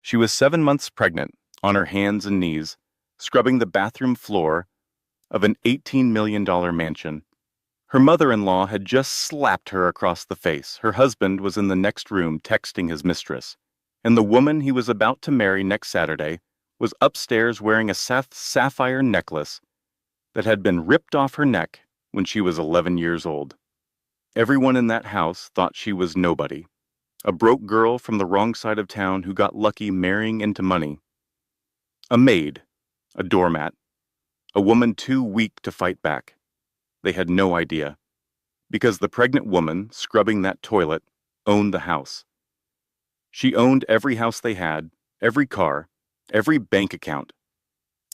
She was 7 months pregnant, on her hands and knees, scrubbing the bathroom floor of an $18 million mansion. Her mother-in-law had just slapped her across the face. Her husband was in the next room texting his mistress. And the woman he was about to marry next Saturday was upstairs wearing a sapphire necklace that had been ripped off her neck when she was 11 years old. Everyone in that house thought she was nobody, a broke girl from the wrong side of town who got lucky marrying into money. A maid, a doormat, a woman too weak to fight back. They had no idea, because the pregnant woman scrubbing that toilet owned the house. She owned every house they had, every car, every bank account.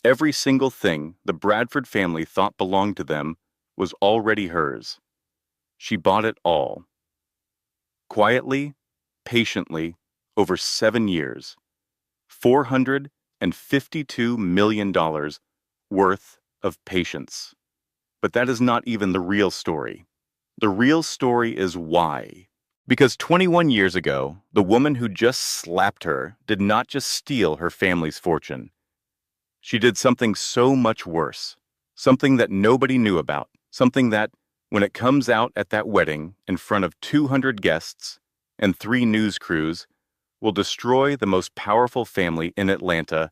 Every single thing the Bradford family thought belonged to them was already hers. She bought it all. Quietly, patiently, over 7 years. $452 million worth of patience. But that is not even the real story. The real story is why. Because 21 years ago, the woman who just slapped her did not just steal her family's fortune. She did something so much worse, something that nobody knew about, something that, when it comes out at that wedding in front of 200 guests and 3 news crews, will destroy the most powerful family in Atlanta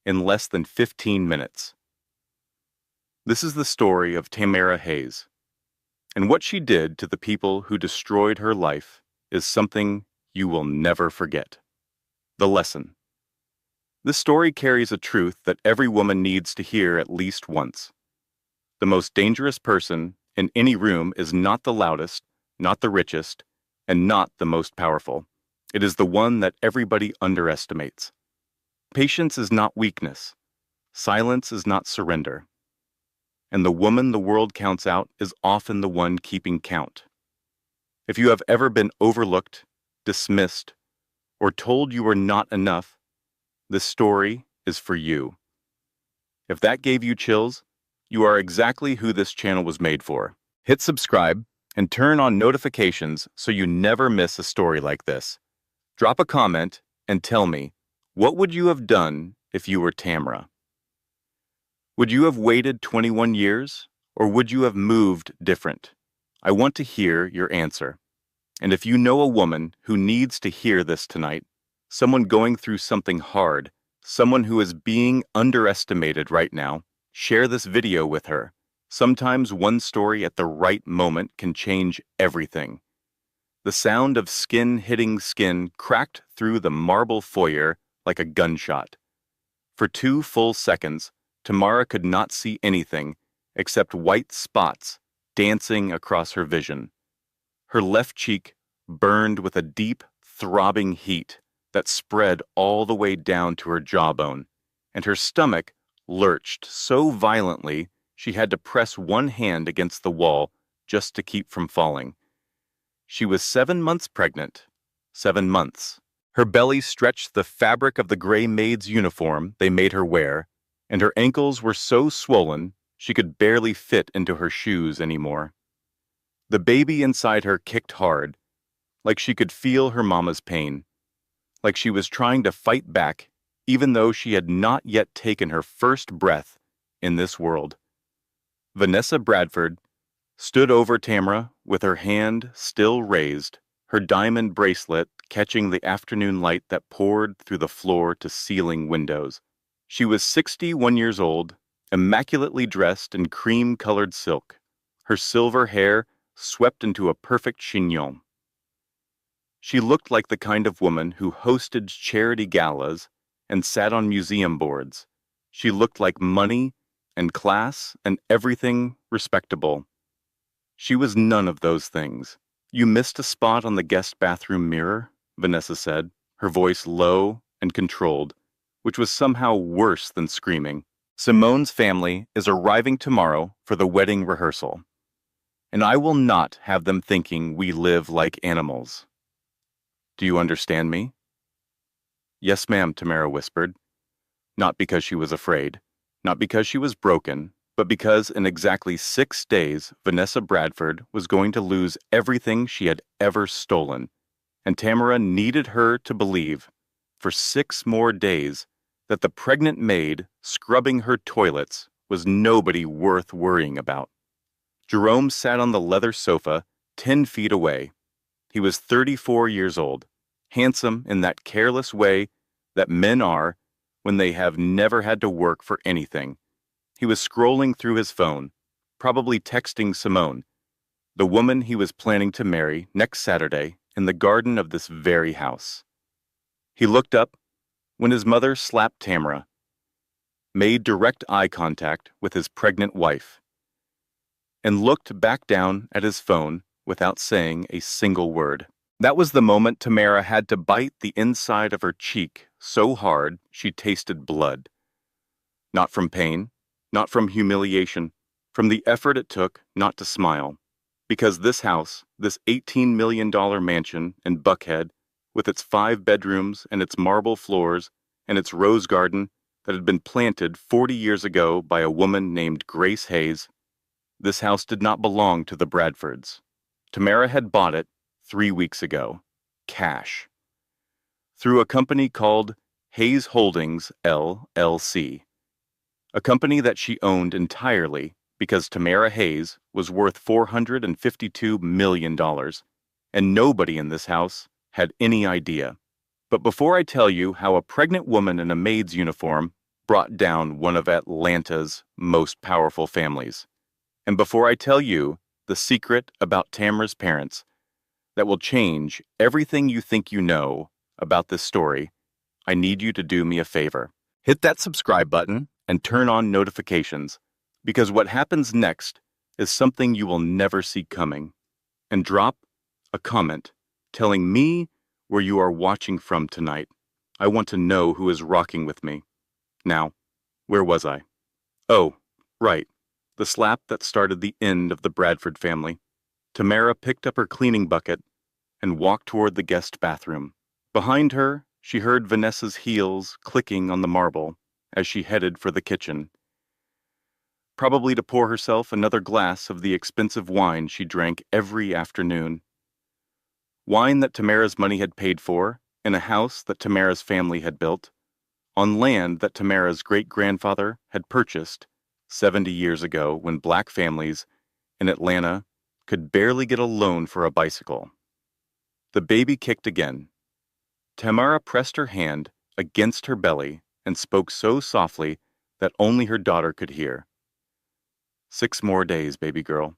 in less than 15 minutes. This is the story of Tamara Hayes. And what she did to the people who destroyed her life is something you will never forget. The lesson. This story carries a truth that every woman needs to hear at least once. The most dangerous person in any room is not the loudest, not the richest, and not the most powerful. It is the one that everybody underestimates. Patience is not weakness. Silence is not surrender. And the woman the world counts out is often the one keeping count. If you have ever been overlooked, dismissed, or told you were not enough, this story is for you. If that gave you chills, you are exactly who this channel was made for. Hit subscribe and turn on notifications so you never miss a story like this. Drop a comment and tell me, what would you have done if you were Tamara? Would you have waited 21 years, or would you have moved different? I want to hear your answer. And if you know a woman who needs to hear this tonight, someone going through something hard, someone who is being underestimated right now, share this video with her. Sometimes one story at the right moment can change everything. The sound of skin hitting skin cracked through the marble foyer like a gunshot. For 2 full seconds, Tamara could not see anything except white spots dancing across her vision. Her left cheek burned with a deep, throbbing heat that spread all the way down to her jawbone, and her stomach lurched so violently she had to press one hand against the wall just to keep from falling. She was 7 months pregnant. 7 months. Her belly stretched the fabric of the gray maid's uniform they made her wear, and her ankles were so swollen she could barely fit into her shoes anymore. The baby inside her kicked hard, like she could feel her mama's pain, like she was trying to fight back even though she had not yet taken her first breath in this world. Vanessa Bradford stood over Tamara with her hand still raised, her diamond bracelet catching the afternoon light that poured through the floor-to-ceiling windows. She was 61 years old, immaculately dressed in cream-colored silk, her silver hair swept into a perfect chignon. She looked like the kind of woman who hosted charity galas and sat on museum boards. She looked like money and class and everything respectable. She was none of those things. "You missed a spot on the guest bathroom mirror," Vanessa said, her voice low and controlled, which was somehow worse than screaming. "Simone's family is arriving tomorrow for the wedding rehearsal, and I will not have them thinking we live like animals. Do you understand me?" "Yes, ma'am," Tamara whispered. Not because she was afraid, not because she was broken, but because in exactly 6 days, Vanessa Bradford was going to lose everything she had ever stolen, and Tamara needed her to believe. for 6 more days that the pregnant maid scrubbing her toilets was nobody worth worrying about. Jerome sat on the leather sofa 10 feet away. He was 34 years old, handsome in that careless way that men are when they have never had to work for anything. He was scrolling through his phone, probably texting Simone, the woman he was planning to marry next Saturday in the garden of this very house. He looked up when his mother slapped Tamara, made direct eye contact with his pregnant wife, and looked back down at his phone without saying a single word. That was the moment Tamara had to bite the inside of her cheek so hard she tasted blood. Not from pain, not from humiliation, from the effort it took not to smile. Because this house, this $18 million mansion in Buckhead, with its 5 bedrooms and its marble floors and its rose garden that had been planted 40 years ago by a woman named Grace Hayes, this house did not belong to the Bradfords. Tamara had bought it 3 weeks ago, cash, through a company called Hayes Holdings, LLC, a company that she owned entirely because Tamara Hayes was worth $452 million, and nobody in this house had any idea. But before I tell you how a pregnant woman in a maid's uniform brought down one of Atlanta's most powerful families, and before I tell you the secret about Tamara's parents that will change everything you think you know about this story, I need you to do me a favor. Hit that subscribe button and turn on notifications, because what happens next is something you will never see coming. And drop a comment telling me where you are watching from tonight. I want to know who is rocking with me. Now, where was I? Oh, right. The slap that started the end of the Bradford family. Tamara picked up her cleaning bucket and walked toward the guest bathroom. Behind her, she heard Vanessa's heels clicking on the marble as she headed for the kitchen, probably to pour herself another glass of the expensive wine she drank every afternoon. Wine that Tamara's money had paid for, in a house that Tamara's family had built, on land that Tamara's great-grandfather had purchased 70 years ago when black families in Atlanta could barely get a loan for a bicycle. The baby kicked again. Tamara pressed her hand against her belly and spoke so softly that only her daughter could hear. 6 more days, baby girl.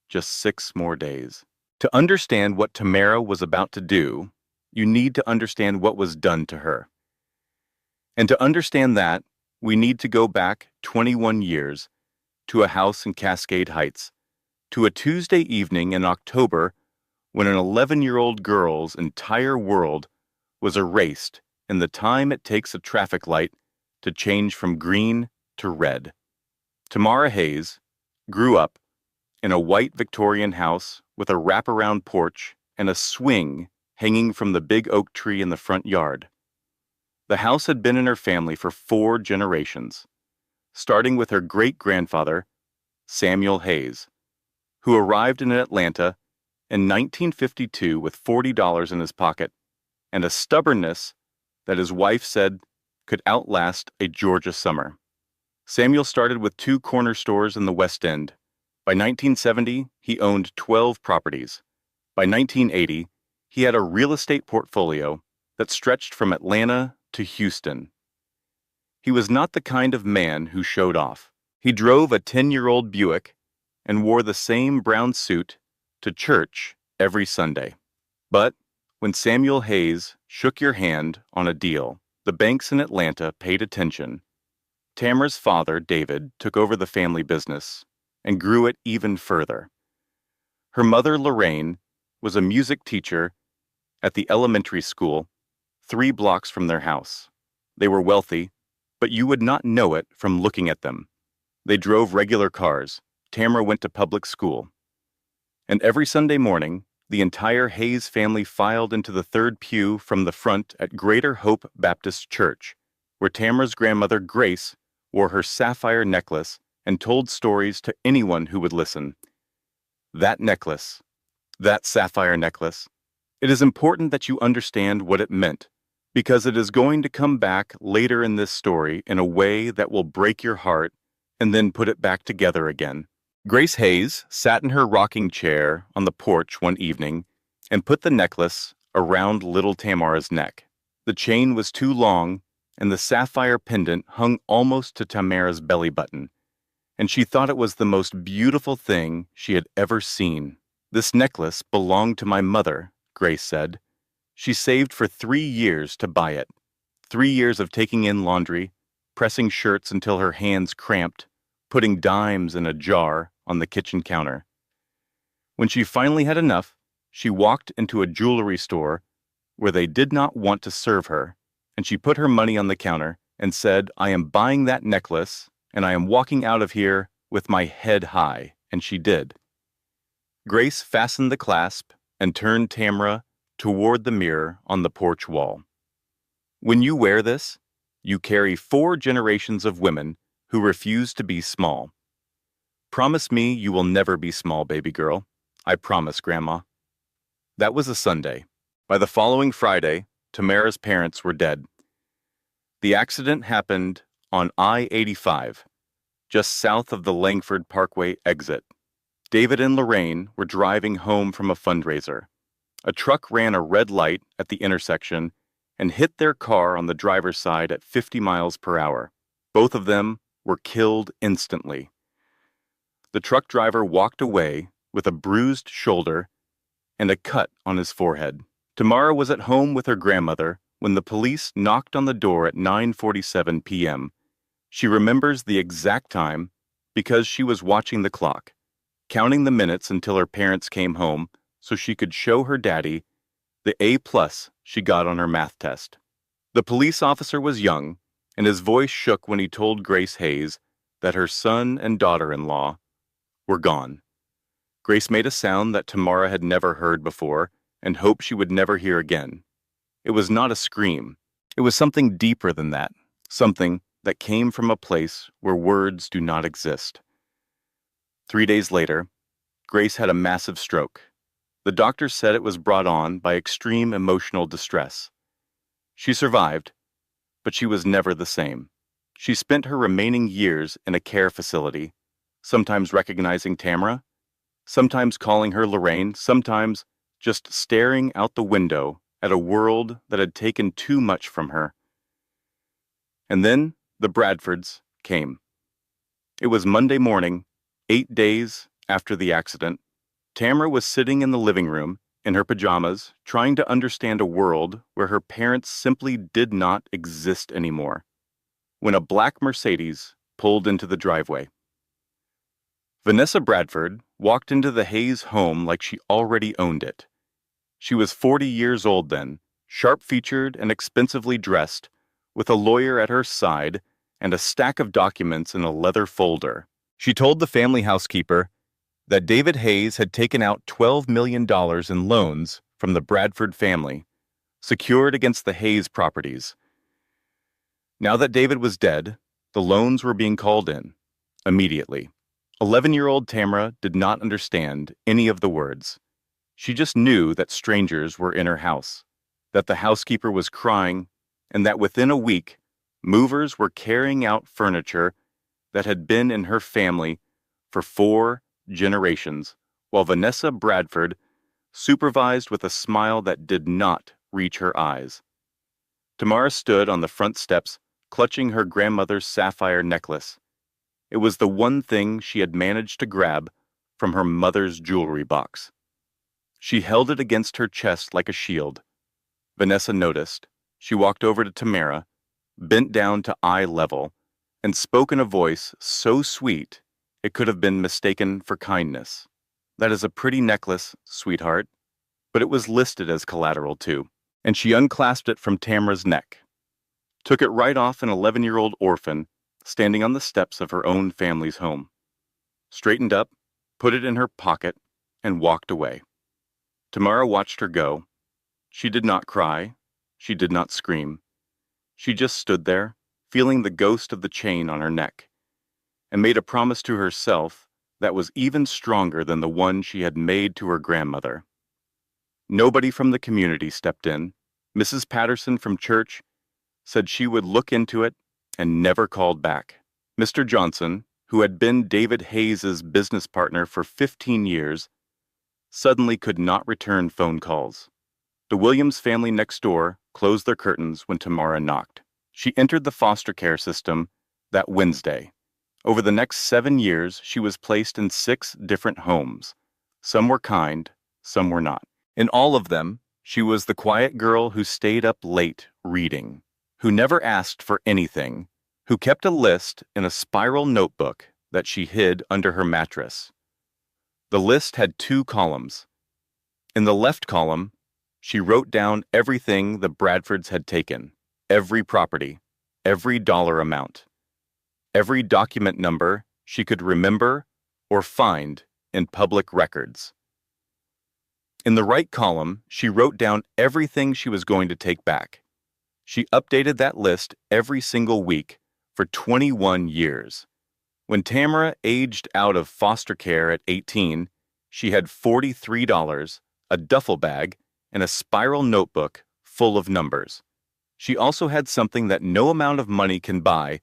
Just 6 more days. To understand what Tamara was about to do, you need to understand what was done to her. And to understand that, we need to go back 21 years to a house in Cascade Heights, to a Tuesday evening in October when an 11-year-old girl's entire world was erased in the time it takes a traffic light to change from green to red. Tamara Hayes grew up in a white Victorian house with a wraparound porch and a swing hanging from the big oak tree in the front yard. The house had been in her family for 4 generations, starting with her great-grandfather, Samuel Hayes, who arrived in Atlanta in 1952 with $40 in his pocket and a stubbornness that his wife said could outlast a Georgia summer. Samuel started with 2 corner stores in the West End. By 1970, he owned 12 properties. By 1980, he had a real estate portfolio that stretched from Atlanta to Houston. He was not the kind of man who showed off. He drove a 10-year-old Buick and wore the same brown suit to church every Sunday. But when Samuel Hayes shook your hand on a deal, the banks in Atlanta paid attention. Tamara's father, David, took over the family business and grew it even further. Her mother, Lorraine, was a music teacher at the elementary school 3 blocks from their house. They were wealthy, but you would not know it from looking at them. They drove regular cars. Tamara went to public school. And every Sunday morning, the entire Hayes family filed into the 3rd pew from the front at Greater Hope Baptist Church, where Tamara's grandmother, Grace, wore her sapphire necklace and told stories to anyone who would listen. That sapphire necklace, it is important that you understand what it meant, because it is going to come back later in this story in a way that will break your heart and then put it back together again. Grace Hayes sat in her rocking chair on the porch one evening and put the necklace around little Tamara's neck. The chain was too long, and the sapphire pendant hung almost to Tamara's belly button, and she thought it was the most beautiful thing she had ever seen. "This necklace belonged to my mother," Grace said. "She saved for 3 years to buy it. 3 years of taking in laundry, pressing shirts until her hands cramped, putting dimes in a jar on the kitchen counter. When she finally had enough, she walked into a jewelry store where they did not want to serve her, and she put her money on the counter and said, 'I am buying that necklace, and I am walking out of here with my head high,' and she did." Grace fastened the clasp and turned Tamara toward the mirror on the porch wall. "When you wear this, you carry 4 generations of women who refuse to be small. Promise me you will never be small, baby girl. I promise, Grandma." That was a Sunday. By the following Friday, Tamara's parents were dead. The accident happened on I-85, just south of the Langford Parkway exit. David and Lorraine were driving home from a fundraiser. A truck ran a red light at the intersection and hit their car on the driver's side at 50 miles per hour. Both of them were killed instantly. The truck driver walked away with a bruised shoulder and a cut on his forehead. Tamara was at home with her grandmother when the police knocked on the door at 9:47 p.m. She remembers the exact time because she was watching the clock, counting the minutes until her parents came home so she could show her daddy the A+ she got on her math test. The police officer was young, and his voice shook when he told Grace Hayes that her son and daughter-in-law were gone. Grace made a sound that Tamara had never heard before and hoped she would never hear again. It was not a scream. It was something deeper than that, something that came from a place where words do not exist. 3 days later, Grace had a massive stroke. The doctor said it was brought on by extreme emotional distress. She survived, but she was never the same. She spent her remaining years in a care facility, sometimes recognizing Tamara, sometimes calling her Lorraine, sometimes just staring out the window at a world that had taken too much from her. And then the Bradfords came. It was Monday morning, 8 days after the accident. Tamara was sitting in the living room, in her pajamas, trying to understand a world where her parents simply did not exist anymore, when a black Mercedes pulled into the driveway. Vanessa Bradford walked into the Hayes home like she already owned it. She was 40 years old then, sharp-featured and expensively dressed, with a lawyer at her side and a stack of documents in a leather folder. She told the family housekeeper that David Hayes had taken out $12 million in loans from the Bradford family, secured against the Hayes properties. Now that David was dead, the loans were being called in, immediately. 11-year-old Tamara did not understand any of the words. She just knew that strangers were in her house, that the housekeeper was crying, and that within a week, movers were carrying out furniture that had been in her family for 4 generations, while Vanessa Bradford supervised with a smile that did not reach her eyes. Tamara stood on the front steps, clutching her grandmother's sapphire necklace. It was the one thing she had managed to grab from her mother's jewelry box. She held it against her chest like a shield. Vanessa noticed. She walked over to Tamara, bent down to eye level, and spoke in a voice so sweet it could have been mistaken for kindness. "That is a pretty necklace, sweetheart." But it was listed as collateral too, and she unclasped it from Tamara's neck, took it right off an 11-year-old orphan standing on the steps of her own family's home, straightened up, put it in her pocket, and walked away. Tamara watched her go. She did not cry. She did not scream. She just stood there, feeling the ghost of the chain on her neck, and made a promise to herself that was even stronger than the one she had made to her grandmother. Nobody from the community stepped in. Mrs. Patterson from church said she would look into it and never called back. Mr. Johnson, who had been David Hayes's business partner for 15 years, suddenly could not return phone calls. The Williams family next door closed their curtains when Tamara knocked. She entered the foster care system that Wednesday. Over the next 7 years, she was placed in 6 different homes. Some were kind, some were not. In all of them, she was the quiet girl who stayed up late reading, who never asked for anything, who kept a list in a spiral notebook that she hid under her mattress. The list had 2 columns. In the left column, she wrote down everything the Bradfords had taken, every property, every dollar amount, every document number she could remember or find in public records. In the right column, she wrote down everything she was going to take back. She updated that list every single week for 21 years. When Tamara aged out of foster care at 18, she had $43, a duffel bag, and a spiral notebook full of numbers. She also had something that no amount of money can buy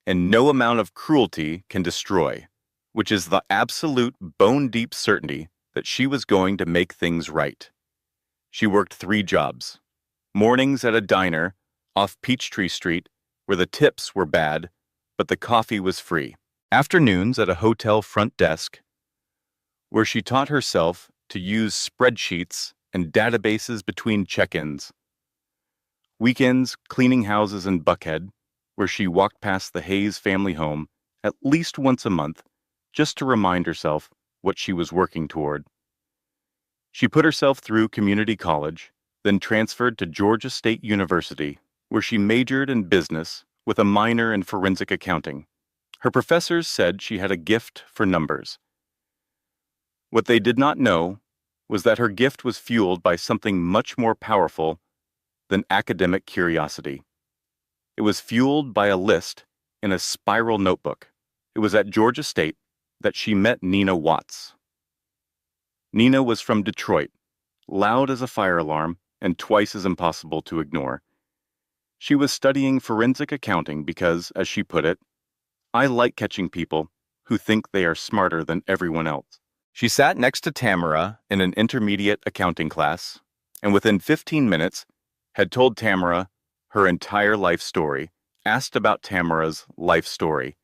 and no amount of cruelty can destroy, which is the absolute bone-deep certainty that she was going to make things right. She worked 3 jobs. Mornings at a diner off Peachtree Street where the tips were bad, but the coffee was free. Afternoons at a hotel front desk where she taught herself to use spreadsheets and databases between check-ins. Weekends cleaning houses in Buckhead, where she walked past the Hayes family home at least once a month just to remind herself what she was working toward. She put herself through community college, then transferred to Georgia State University, where she majored in business with a minor in forensic accounting. Her professors said she had a gift for numbers. What they did not know was that her gift was fueled by something much more powerful than academic curiosity. It was fueled by a list in a spiral notebook. It was at Georgia State that she met Nina Watts. Nina was from Detroit, loud as a fire alarm and twice as impossible to ignore. She was studying forensic accounting because, as she put it, I like catching people who think they are smarter than everyone else. She sat next to Tamara in an intermediate accounting class, and within 15 minutes had told Tamara her entire life story, asked about Tamara's life story,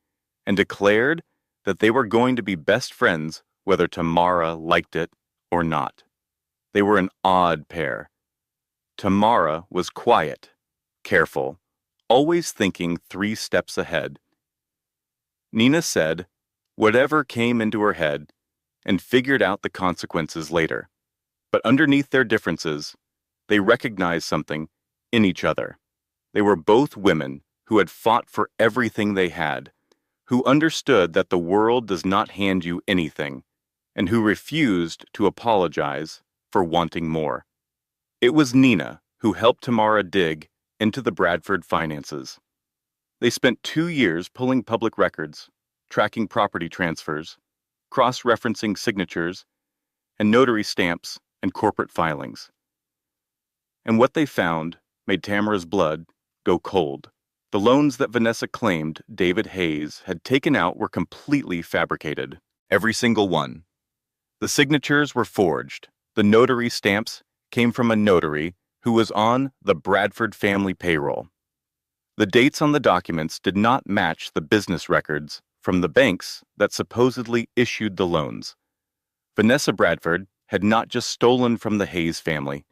and declared that they were going to be best friends whether Tamara liked it or not. They were an odd pair. Tamara was quiet, careful, always thinking 3 steps ahead. Nina said whatever came into her head and figured out the consequences later. But underneath their differences, they recognized something in each other. They were both women who had fought for everything they had, who understood that the world does not hand you anything, and who refused to apologize for wanting more. It was Nina who helped Tamara dig into the Bradford finances. They spent 2 years pulling public records, tracking property transfers, cross-referencing signatures, and notary stamps and corporate filings. And what they found made Tamara's blood go cold. The loans that Vanessa claimed David Hayes had taken out were completely fabricated, every single one. The signatures were forged. The notary stamps came from a notary who was on the Bradford family payroll. The dates on the documents did not match the business records from the banks that supposedly issued the loans. Vanessa Bradford had not just stolen from the Hayes family.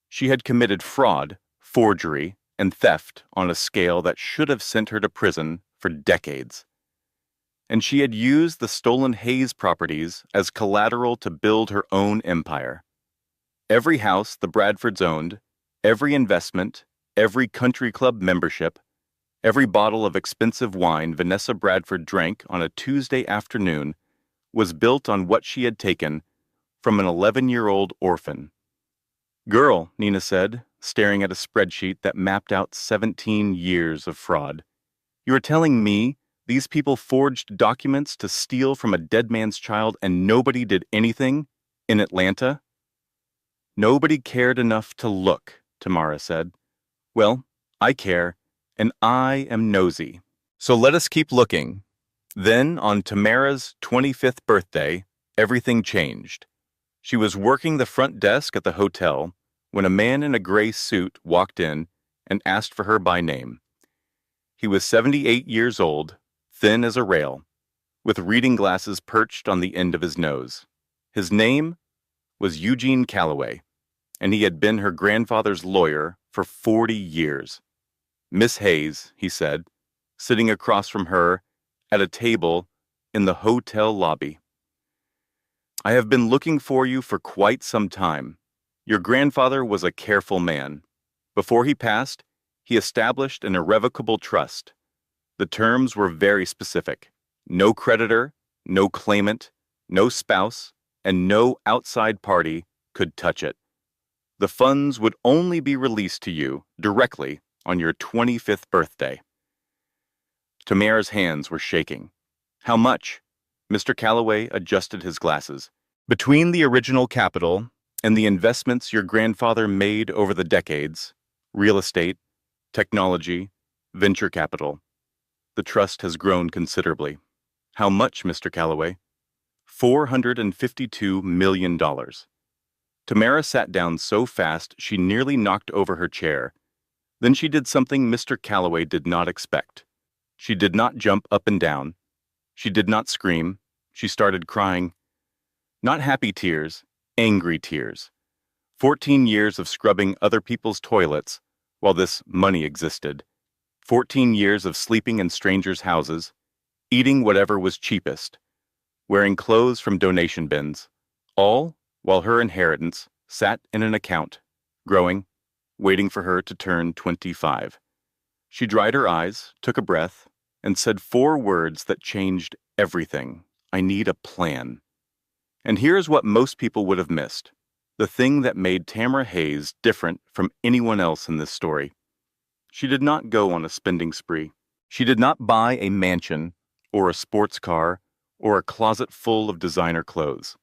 She had committed fraud, forgery, and theft on a scale that should have sent her to prison for decades. And she had used the stolen Hayes properties as collateral to build her own empire. Every house the Bradfords owned, every investment, every country club membership, every bottle of expensive wine Vanessa Bradford drank on a Tuesday afternoon was built on what she had taken from an 11-year-old orphan. "Girl," Nina said, staring at a spreadsheet that mapped out 17 years of fraud. "You are telling me these people forged documents to steal from a dead man's child and nobody did anything in Atlanta?" "Nobody cared enough to look," Tamara said. Well, I care, and I am nosy. So let us keep looking. Then, on Tamara's 25th birthday, everything changed. She was working the front desk at the hotel when a man in a gray suit walked in and asked for her by name. He was 78 years old, thin as a rail, with reading glasses perched on the end of his nose. His name was Eugene Calloway, and he had been her grandfather's lawyer for 40 years. Miss Hayes, he said, sitting across from her at a table in the hotel lobby. I have been looking for you for quite some time. Your grandfather was a careful man. Before he passed, he established an irrevocable trust. The terms were very specific. No creditor, no claimant, no spouse, and no outside party could touch it. The funds would only be released to you directly on your 25th birthday. Tamara's hands were shaking. How much? Mr. Calloway adjusted his glasses. Between the original capital and the investments your grandfather made over the decades, real estate, technology, venture capital, the trust has grown considerably. How much, Mr. Calloway? $452 million. Tamara sat down so fast she nearly knocked over her chair. Then she did something Mr. Calloway did not expect. She did not jump up and down. She did not scream. She started crying. Not happy tears, angry tears. 14 years of scrubbing other people's toilets while this money existed. 14 years of sleeping in strangers' houses, eating whatever was cheapest, wearing clothes from donation bins, all while her inheritance sat in an account, growing, waiting for her to turn 25. She dried her eyes, took a breath, and said 4 words that changed everything. I need a plan. And here's what most people would have missed, the thing that made Tamara Hayes different from anyone else in this story. She did not go on a spending spree. She did not buy a mansion or a sports car or a closet full of designer clothes.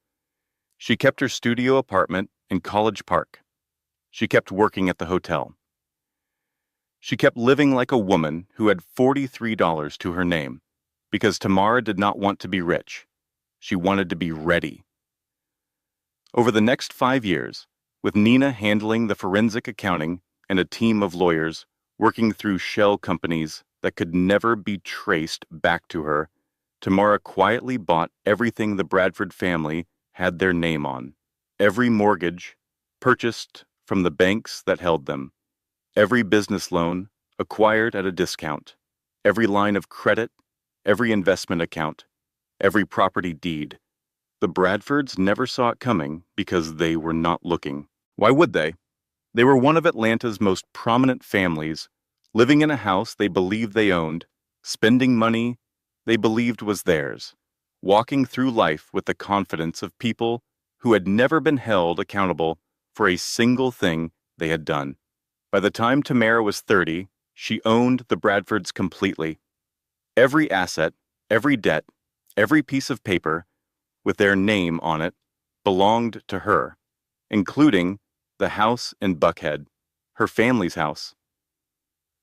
She kept her studio apartment in College Park. She kept working at the hotel. She kept living like a woman who had $43 to her name, because Tamara did not want to be rich. She wanted to be ready. Over the next 5 years, with Nina handling the forensic accounting and a team of lawyers working through shell companies that could never be traced back to her, Tamara quietly bought everything the Bradford family had their name on. Every mortgage purchased from the banks that held them. Every business loan acquired at a discount. Every line of credit, every investment account, every property deed. The Bradfords never saw it coming because they were not looking. Why would they? They were one of Atlanta's most prominent families, living in a house they believed they owned, spending money they believed was theirs, walking through life with the confidence of people who had never been held accountable for a single thing they had done. By the time Tamara was 30, she owned the Bradfords completely. Every asset, every debt, every piece of paper with their name on it belonged to her, including the house in Buckhead, her family's house.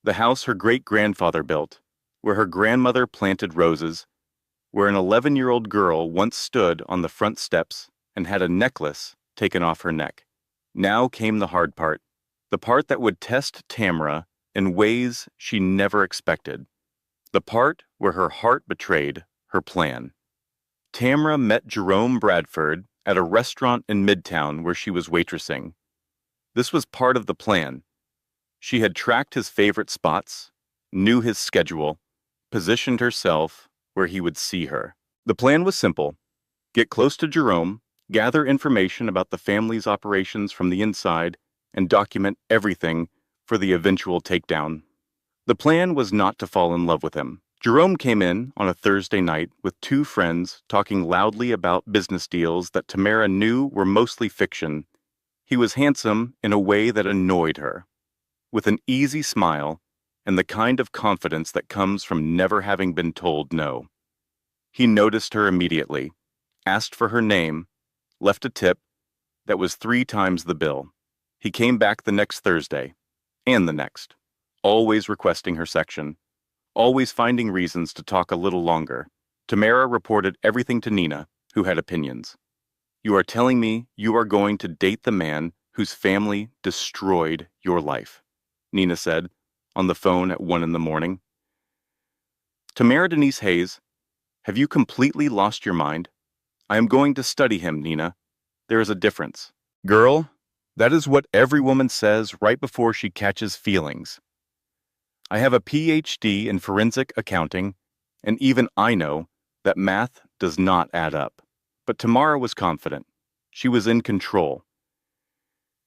The house her great-grandfather built, where her grandmother planted roses, where an 11-year-old girl once stood on the front steps and had a necklace taken off her neck. Now came the hard part, the part that would test Tamara in ways she never expected, the part where her heart betrayed her plan. Tamara met Jerome Bradford at a restaurant in Midtown where she was waitressing. This was part of the plan. She had tracked his favorite spots, knew his schedule, positioned herself where he would see her. The plan was simple. Get close to Jerome, gather information about the family's operations from the inside, and document everything for the eventual takedown. The plan was not to fall in love with him. Jerome came in on a Thursday night with 2 friends talking loudly about business deals that Tamara knew were mostly fiction. He was handsome in a way that annoyed her, with an easy smile and the kind of confidence that comes from never having been told no. He noticed her immediately, asked for her name, left a tip that was 3 times the bill. He came back the next Thursday, and the next, always requesting her section, always finding reasons to talk a little longer. Tamara reported everything to Nina, who had opinions. "You are telling me you are going to date the man whose family destroyed your life," Nina said, on the phone at 1 in the morning. "Tamara Denise Hayes, have you completely lost your mind? I am going to study him, Nina. There is a difference." "Girl, that is what every woman says right before she catches feelings. I have a PhD in forensic accounting, and even I know that math does not add up." But Tamara was confident. She was in control.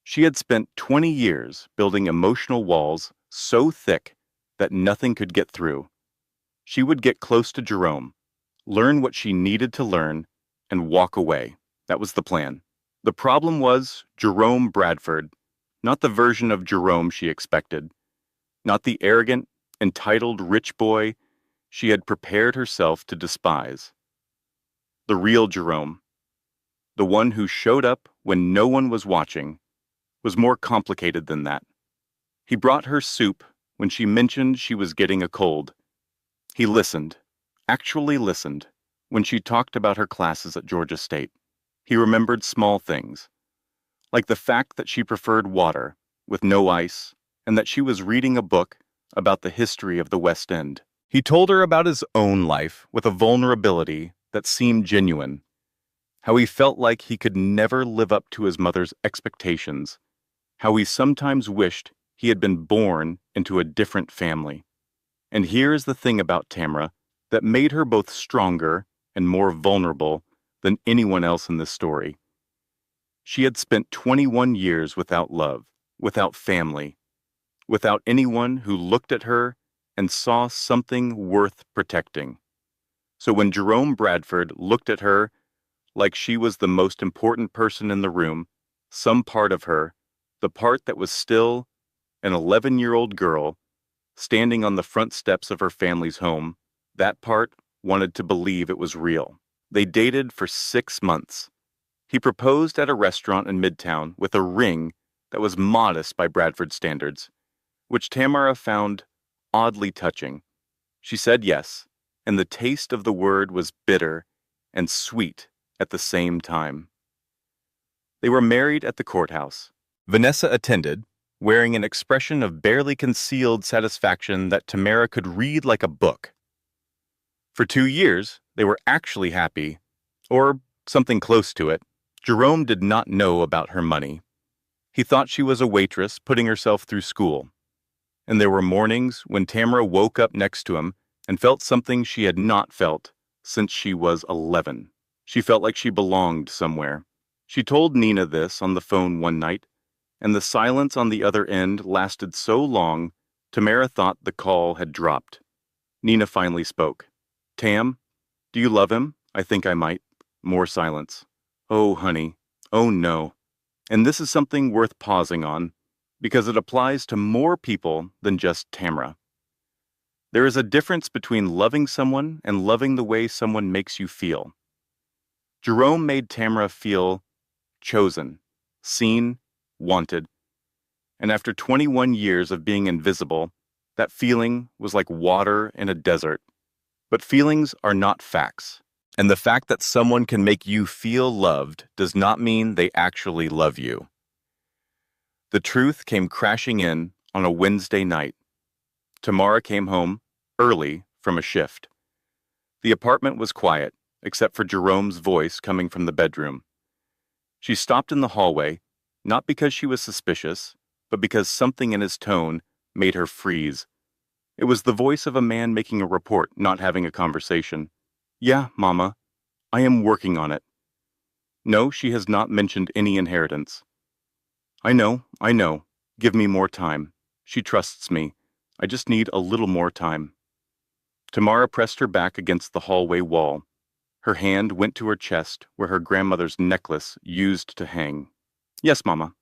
She had spent 20 years building emotional walls so thick that nothing could get through. She would get close to Jerome, learn what she needed to learn, and walk away. That was the plan. The problem was Jerome Bradford, not the version of Jerome she expected, not the arrogant, entitled rich boy she had prepared herself to despise. The real Jerome, the one who showed up when no one was watching, was more complicated than that. He brought her soup when she mentioned she was getting a cold. He listened, actually listened, when she talked about her classes at Georgia State. He remembered small things, like the fact that she preferred water with no ice and that she was reading a book about the history of the West End. He told her about his own life with a vulnerability that seemed genuine, how he felt like he could never live up to his mother's expectations, how he sometimes wished he had been born into a different family. And here is the thing about Tamara that made her both stronger and more vulnerable than anyone else in this story. She had spent 21 years without love, without family, without anyone who looked at her and saw something worth protecting. So when Jerome Bradford looked at her like she was the most important person in the room, some part of her, the part that was still an 11-year-old girl, standing on the front steps of her family's home, that part wanted to believe it was real. They dated for 6 months. He proposed at a restaurant in Midtown with a ring that was modest by Bradford standards, which Tamara found oddly touching. She said yes, and the taste of the word was bitter and sweet at the same time. They were married at the courthouse. Vanessa attended, wearing an expression of barely concealed satisfaction that Tamara could read like a book. For 2 years, they were actually happy, or something close to it. Jerome did not know about her money. He thought she was a waitress putting herself through school. And there were mornings when Tamara woke up next to him and felt something she had not felt since she was 11. She felt like she belonged somewhere. She told Nina this on the phone one night, and the silence on the other end lasted so long, Tamara thought the call had dropped. Nina finally spoke. "Tam, do you love him? I think I might." More silence. "Oh, honey. Oh, no." And this is something worth pausing on, because it applies to more people than just Tamara. There is a difference between loving someone and loving the way someone makes you feel. Jerome made Tamara feel chosen, seen, wanted. And after 21 years of being invisible, that feeling was like water in a desert. But feelings are not facts. And the fact that someone can make you feel loved does not mean they actually love you. The truth came crashing in on a Wednesday night. Tamara came home early from a shift. The apartment was quiet, except for Jerome's voice coming from the bedroom. She stopped in the hallway, not because she was suspicious, but because something in his tone made her freeze. It was the voice of a man making a report, not having a conversation. "Yeah, Mama, I am working on it." "No, she has not mentioned any inheritance." I know. Give me more time. She trusts me. I just need a little more time." Tamara pressed her back against the hallway wall. Her hand went to her chest where her grandmother's necklace used to hang. "Yes, Mama.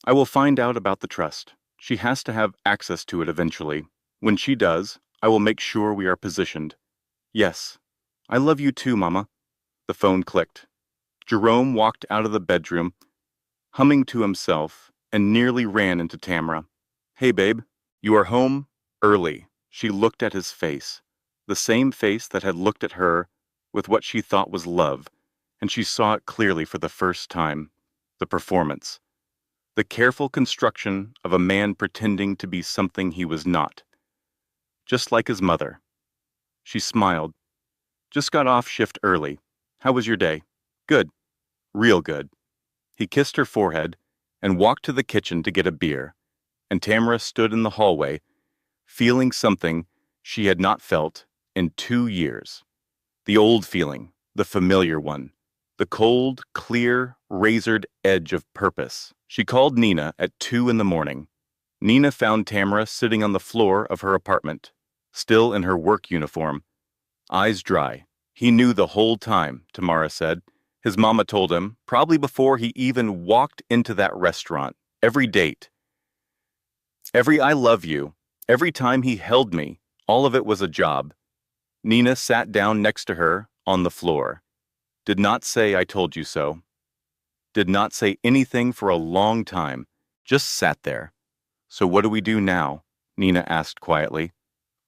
I will find out about the trust. She has to have access to it eventually. When she does, I will make sure we are positioned." "Yes. I love you too, Mama." The phone clicked. Jerome walked out of the bedroom. humming to himself, and nearly ran into Tamara. "Hey, babe, you are home early." She looked at his face, the same face that had looked at her with what she thought was love, and she saw it clearly for the first time. The performance. The careful construction of a man pretending to be something he was not. Just like his mother. She smiled. "Just got off shift early. How was your day?" "Good. Real good." He kissed her forehead and walked to the kitchen to get a beer, and Tamara stood in the hallway, feeling something she had not felt in 2 years. The old feeling, the familiar one, the cold, clear, razored edge of purpose. She called Nina at 2 in the morning. Nina found Tamara sitting on the floor of her apartment, still in her work uniform, eyes dry. He knew the whole time, Tamara said. His mama told him, probably before he even walked into that restaurant. Every date, every "I love you," every time he held me, all of it was a job. Nina sat down next to her on the floor. Did not say "I told you so." Did not say anything for a long time. Just sat there. "So what do we do now?" Nina asked quietly.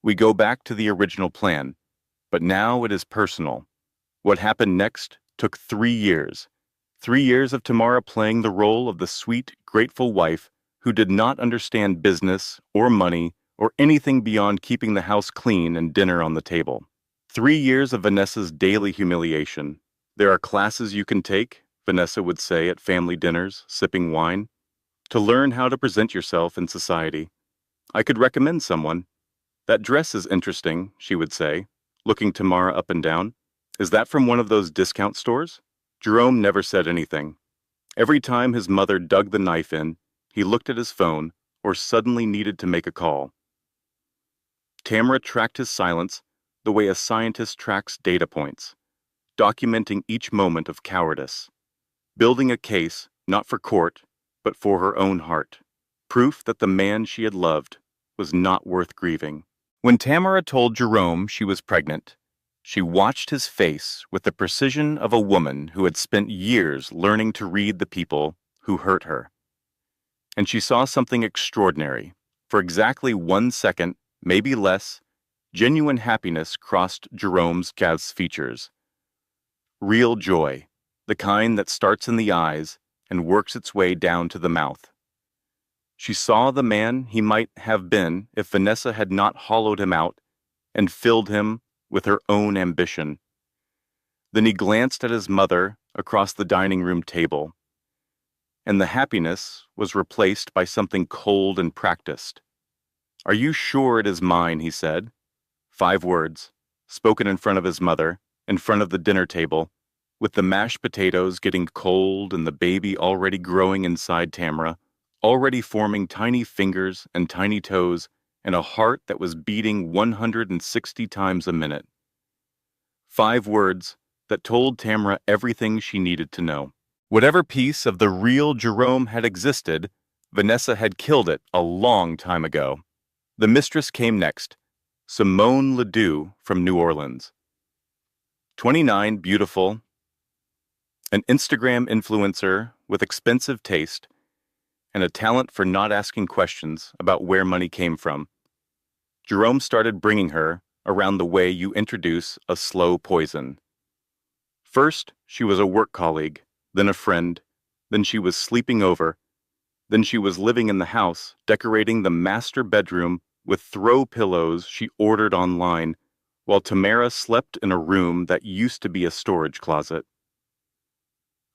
"We go back to the original plan. But now it is personal. What happened next took 3 years. 3 years of Tamara playing the role of the sweet, grateful wife who did not understand business or money or anything beyond keeping the house clean and dinner on the table. 3 years of Vanessa's daily humiliation. There are classes you can take, Vanessa would say at family dinners, sipping wine, to learn how to present yourself in society. I could recommend someone. That dress is interesting, she would say, looking Tamara up and down. Is that from one of those discount stores? Jerome never said anything. Every time his mother dug the knife in, he looked at his phone or suddenly needed to make a call. Tamara tracked his silence the way a scientist tracks data points, documenting each moment of cowardice, building a case not for court, but for her own heart, proof that the man she had loved was not worth grieving. When Tamara told Jerome she was pregnant, she watched his face with the precision of a woman who had spent years learning to read the people who hurt her. And she saw something extraordinary. For exactly 1 second, maybe less, genuine happiness crossed Jerome's features. Real joy, the kind that starts in the eyes and works its way down to the mouth. She saw the man he might have been if Vanessa had not hollowed him out and filled him with her own ambition. Then he glanced at his mother across the dining room table, and the happiness was replaced by something cold and practiced. "Are you sure it is mine?" he said. 5 words, spoken in front of his mother, in front of the dinner table, with the mashed potatoes getting cold and the baby already growing inside Tamara, already forming tiny fingers and tiny toes, and a heart that was beating 160 times a minute. 5 words that told Tamara everything she needed to know. Whatever piece of the real Jerome had existed, Vanessa had killed it a long time ago. The mistress came next, Simone Ledoux from New Orleans. 29, beautiful, an Instagram influencer with expensive taste, and a talent for not asking questions about where money came from. Jerome started bringing her around the way you introduce a slow poison. First, she was a work colleague, then a friend, then she was sleeping over, then she was living in the house, decorating the master bedroom with throw pillows she ordered online, while Tamara slept in a room that used to be a storage closet.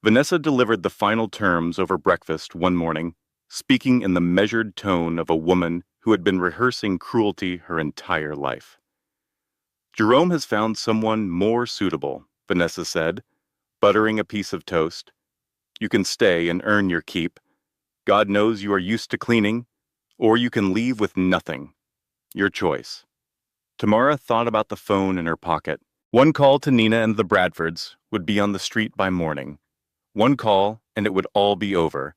Vanessa delivered the final terms over breakfast one morning, speaking in the measured tone of a woman who had been rehearsing cruelty her entire life. "Jerome has found someone more suitable," Vanessa said, buttering a piece of toast. "You can stay and earn your keep. God knows you are used to cleaning, or you can leave with nothing. Your choice." Tamara thought about the phone in her pocket. One call to Nina and the Bradfords would be on the street by morning. One call, and it would all be over.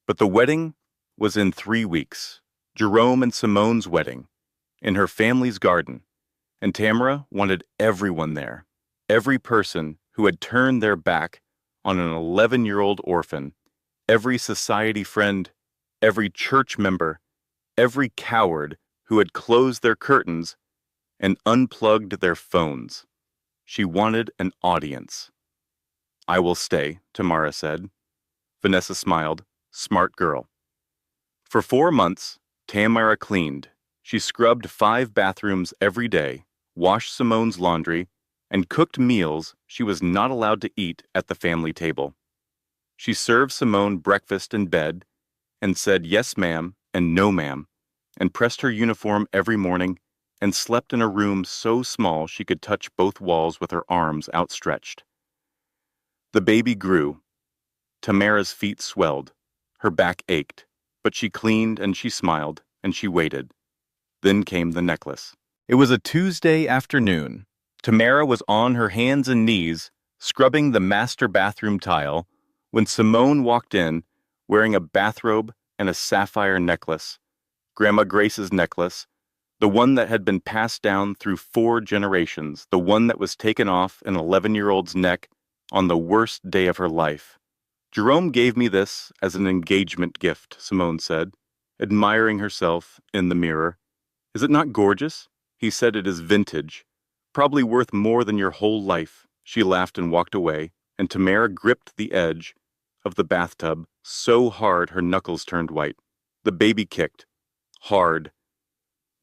But the wedding was in 3 weeks. Jerome and Simone's wedding, in her family's garden. And Tamara wanted everyone there, every person who had turned their back on an 11-year-old orphan, every society friend, every church member, every coward who had closed their curtains and unplugged their phones. She wanted an audience. "I will stay," Tamara said. Vanessa smiled. Smart girl. For 4 months, Tamara cleaned. She scrubbed 5 bathrooms every day, washed Simone's laundry, and cooked meals she was not allowed to eat at the family table. She served Simone breakfast in bed and said yes ma'am and no ma'am, and pressed her uniform every morning and slept in a room so small she could touch both walls with her arms outstretched. The baby grew. Tamara's feet swelled. Her back ached, but she cleaned and she smiled and she waited. Then came the necklace. It was a Tuesday afternoon. Tamara was on her hands and knees, scrubbing the master bathroom tile, when Simone walked in, wearing a bathrobe and a sapphire necklace. Grandma Grace's necklace, the one that had been passed down through 4 generations, the one that was taken off an 11-year-old's neck on the worst day of her life. "Jerome gave me this as an engagement gift," Simone said, admiring herself in the mirror. "Is it not gorgeous?" He said, "It is vintage. Probably worth more than your whole life." She laughed and walked away, and Tamara gripped the edge of the bathtub so hard her knuckles turned white. The baby kicked. Hard.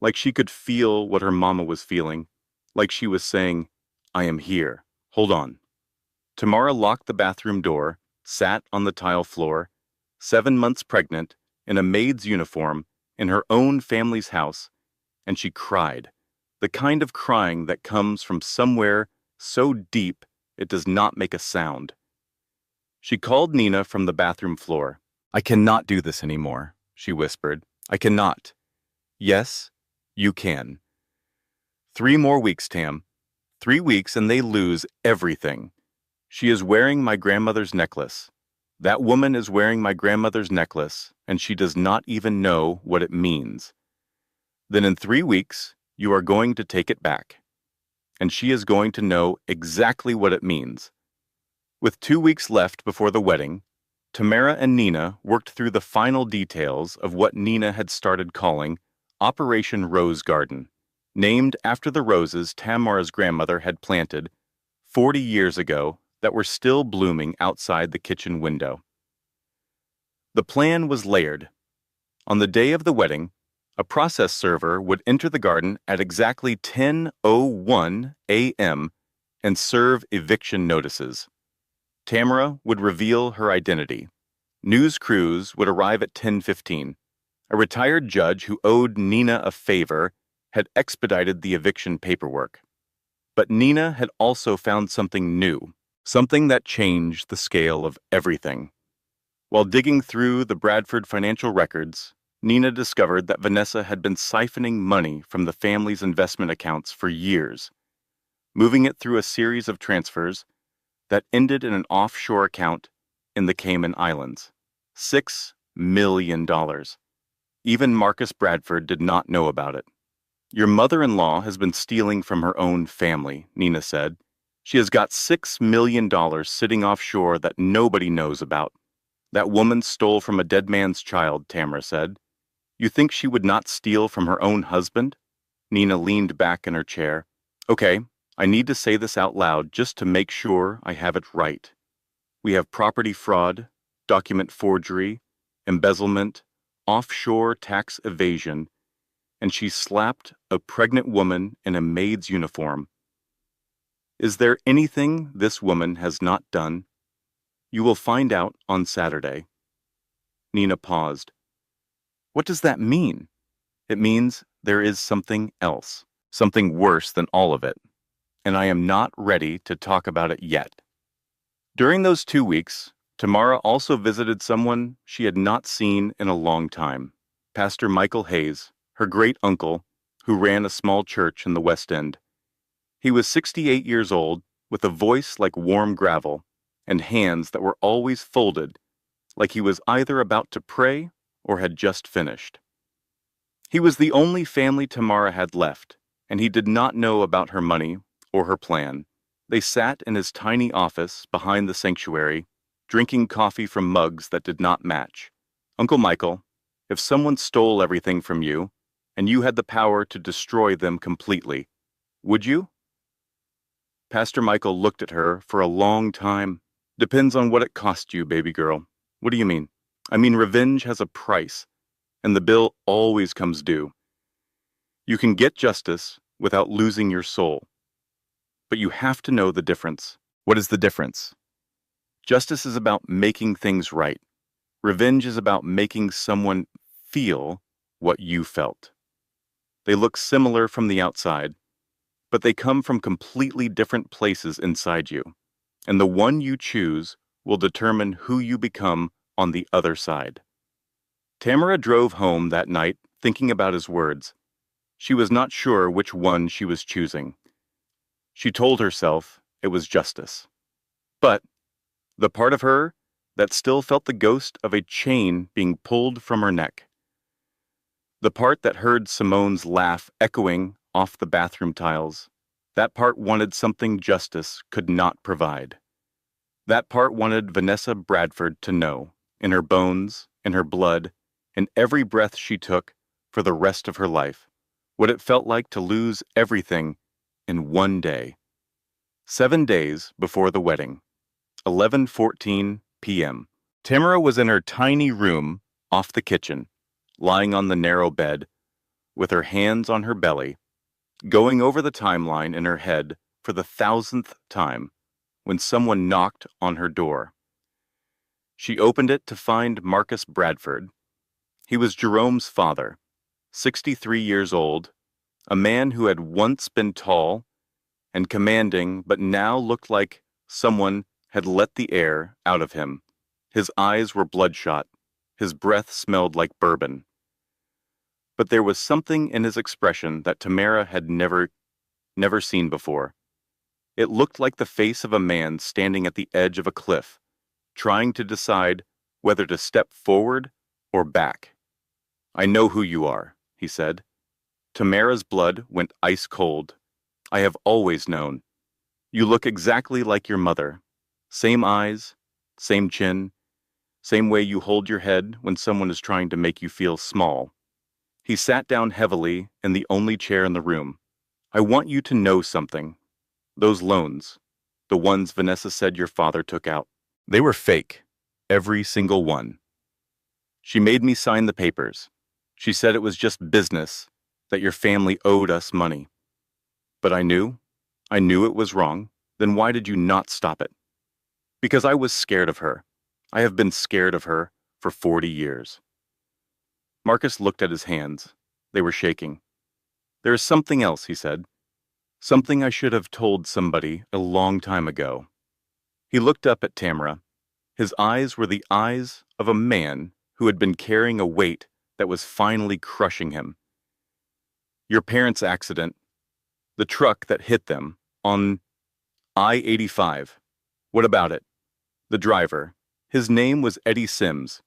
Like she could feel what her mama was feeling. Like she was saying, "I am here. Hold on." Tamara locked the bathroom door, sat on the tile floor, 7 months pregnant, in a maid's uniform, in her own family's house, and she cried. The kind of crying that comes from somewhere so deep it does not make a sound. She called Nina from the bathroom floor. "I cannot do this anymore," she whispered. "I cannot." "Yes, you can." 3 more weeks, Tam. 3 weeks and they lose everything. She is wearing my grandmother's necklace. That woman is wearing my grandmother's necklace, and she does not even know what it means. Then in 3 weeks, you are going to take it back. And she is going to know exactly what it means. With 2 weeks left before the wedding, Tamara and Nina worked through the final details of what Nina had started calling Operation Rose Garden, named after the roses Tamara's grandmother had planted 40 years ago that were still blooming outside the kitchen window. The plan was layered. On the day of the wedding, a process server would enter the garden at exactly 10:01 a.m. and serve eviction notices. Tamara would reveal her identity. News crews would arrive at 10:15. A retired judge who owed Nina a favor had expedited the eviction paperwork. But Nina had also found something new, something that changed the scale of everything. While digging through the Bradford financial records, Nina discovered that Vanessa had been siphoning money from the family's investment accounts for years, moving it through a series of transfers that ended in an offshore account in the Cayman Islands. $6 million. Even Marcus Bradford did not know about it. "Your mother-in-law has been stealing from her own family," Nina said. "She has got $6 million sitting offshore that nobody knows about." "That woman stole from a dead man's child," Tamara said. "You think she would not steal from her own husband?" Nina leaned back in her chair. "Okay, I need to say this out loud just to make sure I have it right. We have property fraud, document forgery, embezzlement, offshore tax evasion, and she slapped a pregnant woman in a maid's uniform. Is there anything this woman has not done? You will find out on Saturday." Nina paused. "What does that mean?" "It means there is something else, something worse than all of it, and I am not ready to talk about it yet." During those 2 weeks, Tamara also visited someone she had not seen in a long time, Pastor Michael Hayes, her great-uncle, who ran a small church in the West End. He was 68 years old, with a voice like warm gravel, and hands that were always folded, like he was either about to pray or had just finished. He was the only family Tamara had left, and he did not know about her money or her plan. They sat in his tiny office behind the sanctuary, drinking coffee from mugs that did not match. Uncle Michael, if someone stole everything from you, and you had the power to destroy them completely, would you? Pastor Michael looked at her for a long time. Depends on what it cost you, baby girl. What do you mean? I mean, revenge has a price, and the bill always comes due. You can get justice without losing your soul, but you have to know the difference. What is the difference? Justice is about making things right. Revenge is about making someone feel what you felt. They look similar from the outside, but they come from completely different places inside you, and the one you choose will determine who you become on the other side. Tamara drove home that night thinking about his words. She was not sure which one she was choosing. She told herself it was justice. But the part of her that still felt the ghost of a chain being pulled from her neck. The part that heard Simone's laugh echoing off the bathroom tiles. That part wanted something justice could not provide. That part wanted Vanessa Bradford to know, in her bones, in her blood, in every breath she took for the rest of her life, what it felt like to lose everything in one day. 7 days before the wedding, 11:14 p.m. Tamara was in her tiny room off the kitchen, lying on the narrow bed, with her hands on her belly, going over the timeline in her head for the 1,000th time, when someone knocked on her door. She opened it to find Marcus Bradford. He was Jerome's father, 63 years old, a man who had once been tall and commanding but now looked like someone had let the air out of him. His eyes were bloodshot. His breath smelled like bourbon. But there was something in his expression that Tamara had never seen before. It looked like the face of a man standing at the edge of a cliff, trying to decide whether to step forward or back. "I know who you are," he said. Tamara's blood went ice cold. "I have always known. You look exactly like your mother. Same eyes, same chin, same way you hold your head when someone is trying to make you feel small." He sat down heavily in the only chair in the room. "I want you to know something. Those loans, the ones Vanessa said your father took out, they were fake. Every single one. She made me sign the papers. She said it was just business, that your family owed us money. But I knew it was wrong. Then why did you not stop it?" "Because I was scared of her. I have been scared of her for 40 years. Marcus looked at his hands. They were shaking. "There is something else," he said. "Something I should have told somebody a long time ago." He looked up at Tamara. His eyes were the eyes of a man who had been carrying a weight that was finally crushing him. "Your parents' accident, the truck that hit them on I-85. What about it?" "The driver. His name was Eddie Sims.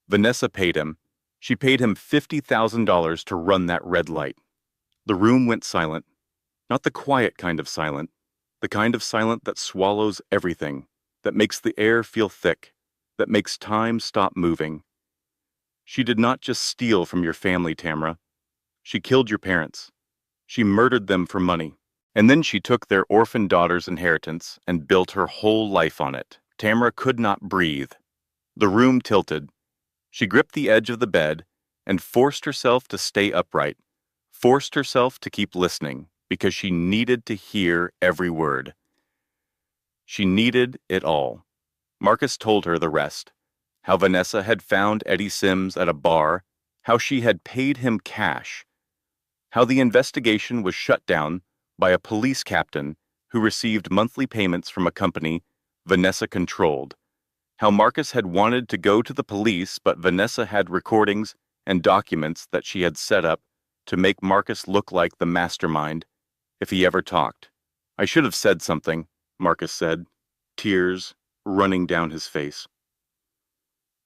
Vanessa paid him. She paid him $50,000 to run that red light." The room went silent. Not the quiet kind of silent. The kind of silent that swallows everything, that makes the air feel thick, that makes time stop moving. "She did not just steal from your family, Tamara. She killed your parents. She murdered them for money. And then she took their orphan daughter's inheritance and built her whole life on it." Tamara could not breathe. The room tilted. She gripped the edge of the bed and forced herself to stay upright, forced herself to keep listening, because she needed to hear every word. She needed it all. Marcus told her the rest. How Vanessa had found Eddie Sims at a bar, how she had paid him cash, how the investigation was shut down by a police captain who received monthly payments from a company Vanessa controlled, how Marcus had wanted to go to the police, but Vanessa had recordings and documents that she had set up to make Marcus look like the mastermind if he ever talked. "I should have said something," Marcus said, tears running down his face.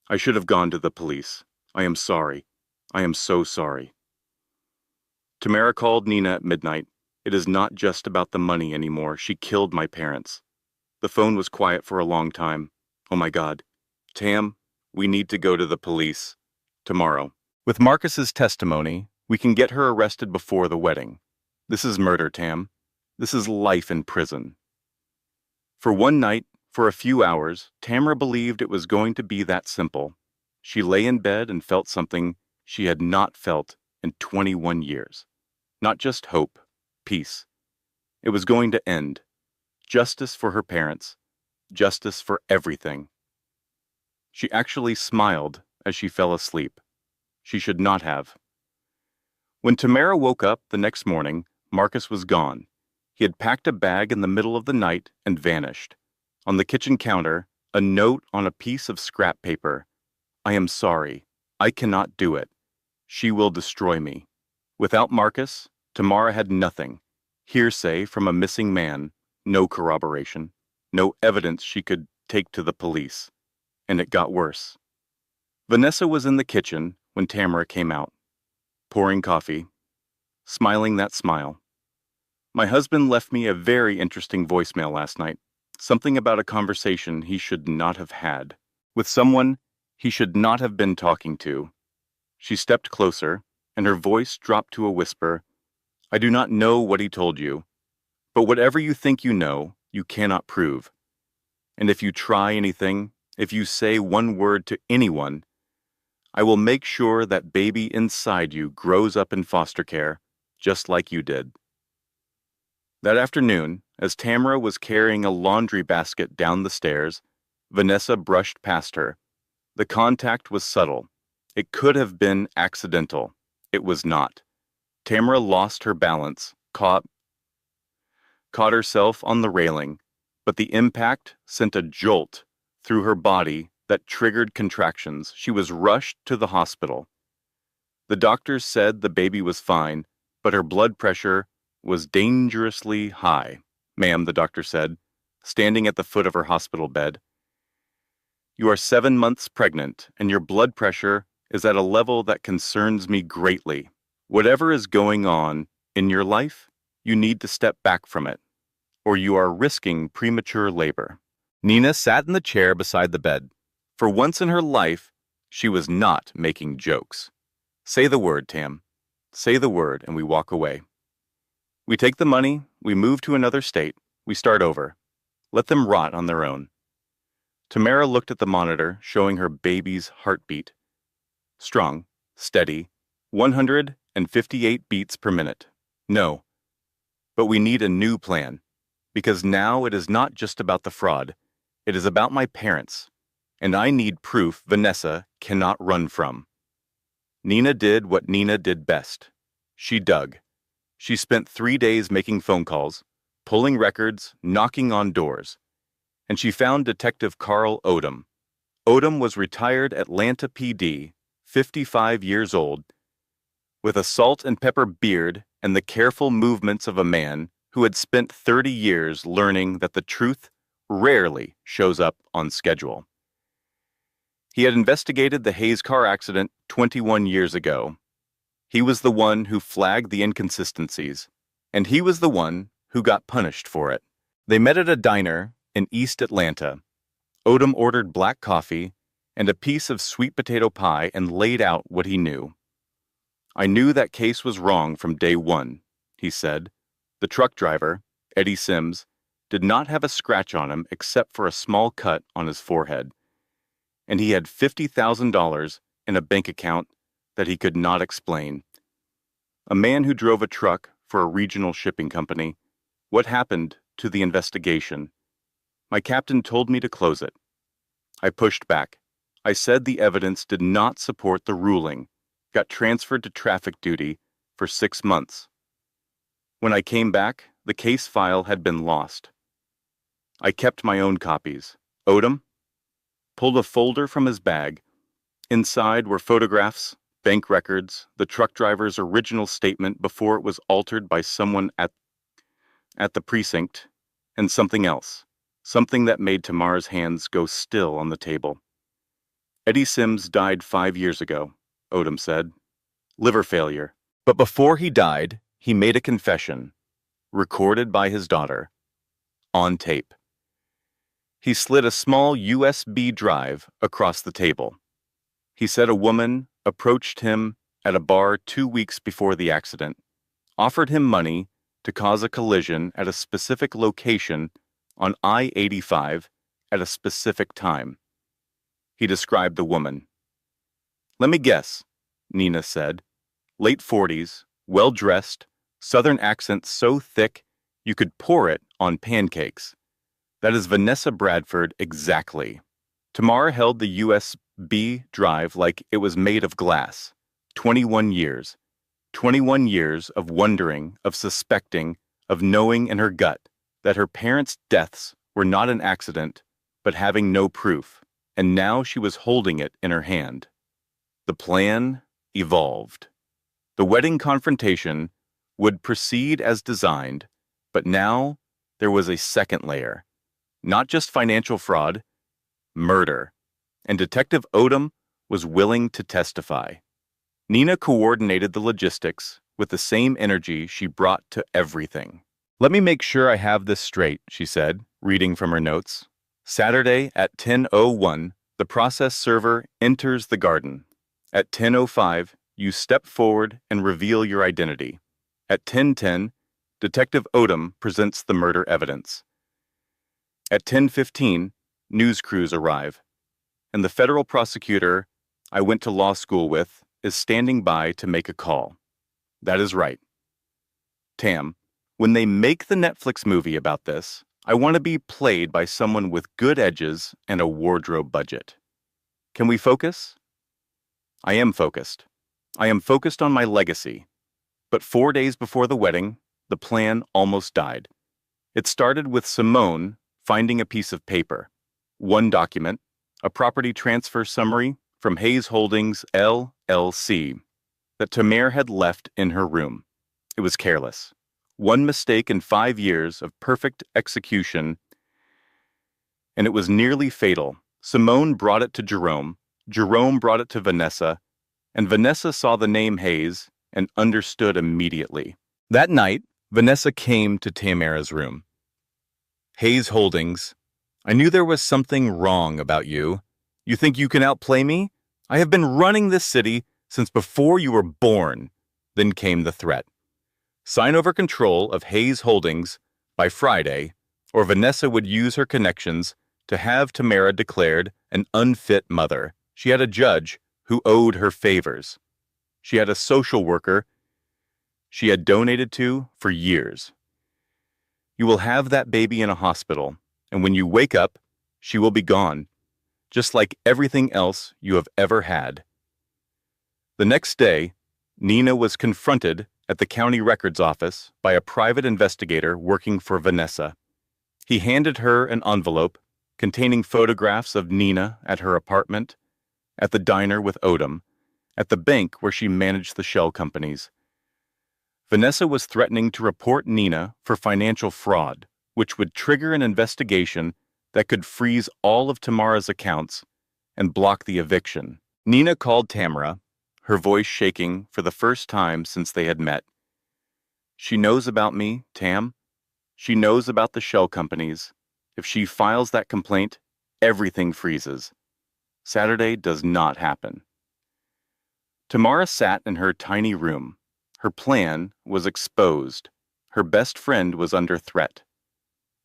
"I should have gone to the police. I am sorry. I am so sorry." Tamara called Nina at midnight. "It is not just about the money anymore. She killed my parents." The phone was quiet for a long time. Oh my God. Tam, we need to go to the police. Tomorrow. With Marcus's testimony, we can get her arrested before the wedding. This is murder, Tam. This is life in prison. For one night, for a few hours, Tamara believed it was going to be that simple. She lay in bed and felt something she had not felt in 21 years. Not just hope, peace. It was going to end. Justice for her parents. Justice for everything. She actually smiled as she fell asleep. She should not have. When Tamara woke up the next morning, Marcus was gone. He had packed a bag in the middle of the night and vanished. On the kitchen counter, a note on a piece of scrap paper. I am sorry. I cannot do it. She will destroy me. Without Marcus, Tamara had nothing. Hearsay from a missing man, no corroboration, no evidence she could take to the police. And it got worse. Vanessa was in the kitchen when Tamara came out, pouring coffee, smiling that smile. My husband left me a very interesting voicemail last night, something about a conversation he should not have had, with someone he should not have been talking to. She stepped closer, and her voice dropped to a whisper. I do not know what he told you, but whatever you think you know, you cannot prove. And if you try anything, if you say one word to anyone, I will make sure that baby inside you grows up in foster care, just like you did. That afternoon, as Tamara was carrying a laundry basket down the stairs, Vanessa brushed past her. The contact was subtle. It could have been accidental. It was not. Tamara lost her balance, caught herself on the railing, but the impact sent a jolt through her body that triggered contractions. She was rushed to the hospital. The doctors said the baby was fine, but her blood pressure was dangerously high. Ma'am, the doctor said, standing at the foot of her hospital bed. You are 7 months pregnant, and your blood pressure is at a level that concerns me greatly. Whatever is going on in your life, you need to step back from it, or you are risking premature labor. Nina sat in the chair beside the bed. For once in her life, she was not making jokes. Say the word, Tam. Say the word, and we walk away. We take the money, we move to another state, we start over. Let them rot on their own. Tamara looked at the monitor, showing her baby's heartbeat. Strong, steady, 158 beats per minute. No. But we need a new plan, because now it is not just about the fraud. It is about my parents, and I need proof Vanessa cannot run from. Nina did what Nina did best. She dug. She spent 3 days making phone calls, pulling records, knocking on doors. And she found Detective Carl Odom. Odom was retired Atlanta PD, 55 years old, with a salt and pepper beard and the careful movements of a man who had spent 30 years learning that the truth rarely shows up on schedule. He had investigated the Hayes car accident 21 years ago. He was the one who flagged the inconsistencies, and he was the one who got punished for it. They met at a diner in East Atlanta. Odom ordered black coffee and a piece of sweet potato pie and laid out what he knew. I knew that case was wrong from day one, he said. The truck driver, Eddie Sims, did not have a scratch on him except for a small cut on his forehead. And he had $50,000 in a bank account that he could not explain. A man who drove a truck for a regional shipping company. What happened to the investigation? My captain told me to close it. I pushed back. I said the evidence did not support the ruling, got transferred to traffic duty for 6 months. When I came back, the case file had been lost. I kept my own copies. Odom pulled a folder from his bag. Inside were photographs, bank records, the truck driver's original statement before it was altered by someone at the precinct, and something else, something that made Tamara's hands go still on the table. Eddie Sims died 5 years ago, Odom said. Liver failure. But before he died, he made a confession, recorded by his daughter, on tape. He slid a small USB drive across the table. He said a woman approached him at a bar 2 weeks before the accident, offered him money to cause a collision at a specific location on I-85 at a specific time. He described the woman. "Let me guess," Nina said. "Late 40s, well-dressed, southern accent so thick you could pour it on pancakes. That is Vanessa Bradford exactly." Tamara held the USB drive like it was made of glass. 21 years. 21 years of wondering, of suspecting, of knowing in her gut that her parents' deaths were not an accident, but having no proof. And now she was holding it in her hand. The plan evolved. The wedding confrontation would proceed as designed, but now there was a second layer. Not just financial fraud, murder. And Detective Odom was willing to testify. Nina coordinated the logistics with the same energy she brought to everything. "Let me make sure I have this straight," she said, reading from her notes. "Saturday at 10:01, the process server enters the garden. At 10:05, you step forward and reveal your identity. At 10:10, Detective Odom presents the murder evidence. At 10:15, news crews arrive, and the federal prosecutor I went to law school with is standing by to make a call. That is right. Tam, when they make the Netflix movie about this, I want to be played by someone with good edges and a wardrobe budget. Can we focus?" I am focused. I am focused on my legacy. But 4 days before the wedding, the plan almost died. It started with Simone finding a piece of paper, one document, a property transfer summary from Hayes Holdings, LLC, that Tamara had left in her room. It was careless. One mistake in 5 years of perfect execution, and it was nearly fatal. Simone brought it to Jerome. Jerome brought it to Vanessa, and Vanessa saw the name Hayes and understood immediately. That night, Vanessa came to Tamara's room. "Hayes Holdings, I knew there was something wrong about you. You think you can outplay me? I have been running this city since before you were born." Then came the threat. Sign over control of Hayes Holdings by Friday, or Vanessa would use her connections to have Tamara declared an unfit mother. She had a judge who owed her favors. She had a social worker she had donated to for years. "You will have that baby in a hospital, and when you wake up, she will be gone, just like everything else you have ever had." The next day, Nina was confronted at the county records office by a private investigator working for Vanessa. He handed her an envelope containing photographs of Nina at her apartment, at the diner with Odom, at the bank where she managed the shell companies. Vanessa was threatening to report Nina for financial fraud, which would trigger an investigation that could freeze all of Tamara's accounts and block the eviction. Nina called Tamara, her voice shaking for the first time since they had met. "She knows about me, Tam. She knows about the shell companies. If she files that complaint, everything freezes. Saturday does not happen." Tamara sat in her tiny room. Her plan was exposed. Her best friend was under threat.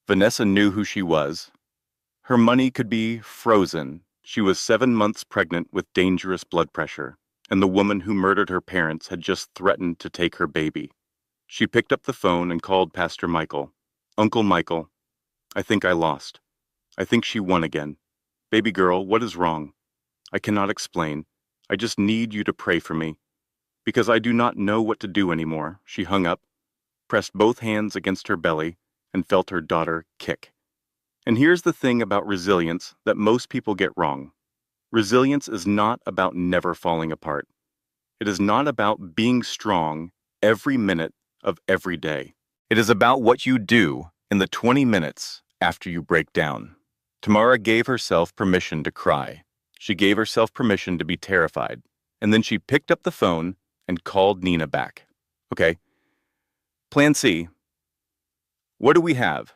Vanessa knew who she was. Her money could be frozen. She was 7 months pregnant with dangerous blood pressure, and the woman who murdered her parents had just threatened to take her baby. She picked up the phone and called Pastor Michael. "Uncle Michael, I think I lost. I think she won again. Baby girl, what is wrong? I cannot explain. I just need you to pray for me. Because I do not know what to do anymore." She hung up, pressed both hands against her belly, and felt her daughter kick. And here's the thing about resilience that most people get wrong. Resilience is not about never falling apart. It is not about being strong every minute of every day. It is about what you do in the 20 minutes after you break down. Tamara gave herself permission to cry. She gave herself permission to be terrified. And then she picked up the phone and called Nina back. "Okay. Plan C. What do we have?"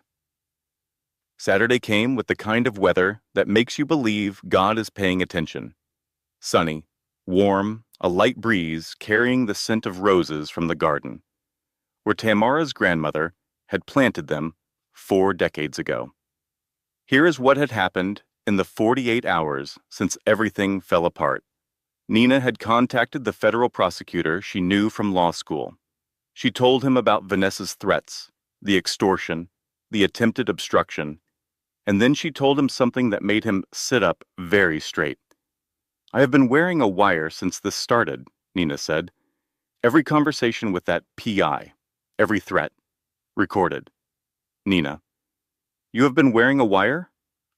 Saturday came with the kind of weather that makes you believe God is paying attention. Sunny, warm, a light breeze carrying the scent of roses from the garden, where Tamara's grandmother had planted them 4 decades ago. Here is what had happened in the 48 hours since everything fell apart. Nina had contacted the federal prosecutor she knew from law school. She told him about Vanessa's threats, the extortion, the attempted obstruction, and then she told him something that made him sit up very straight. I have been wearing a wire since this started, Nina said. Every conversation with that PI, every threat, recorded. Nina: You have been wearing a wire?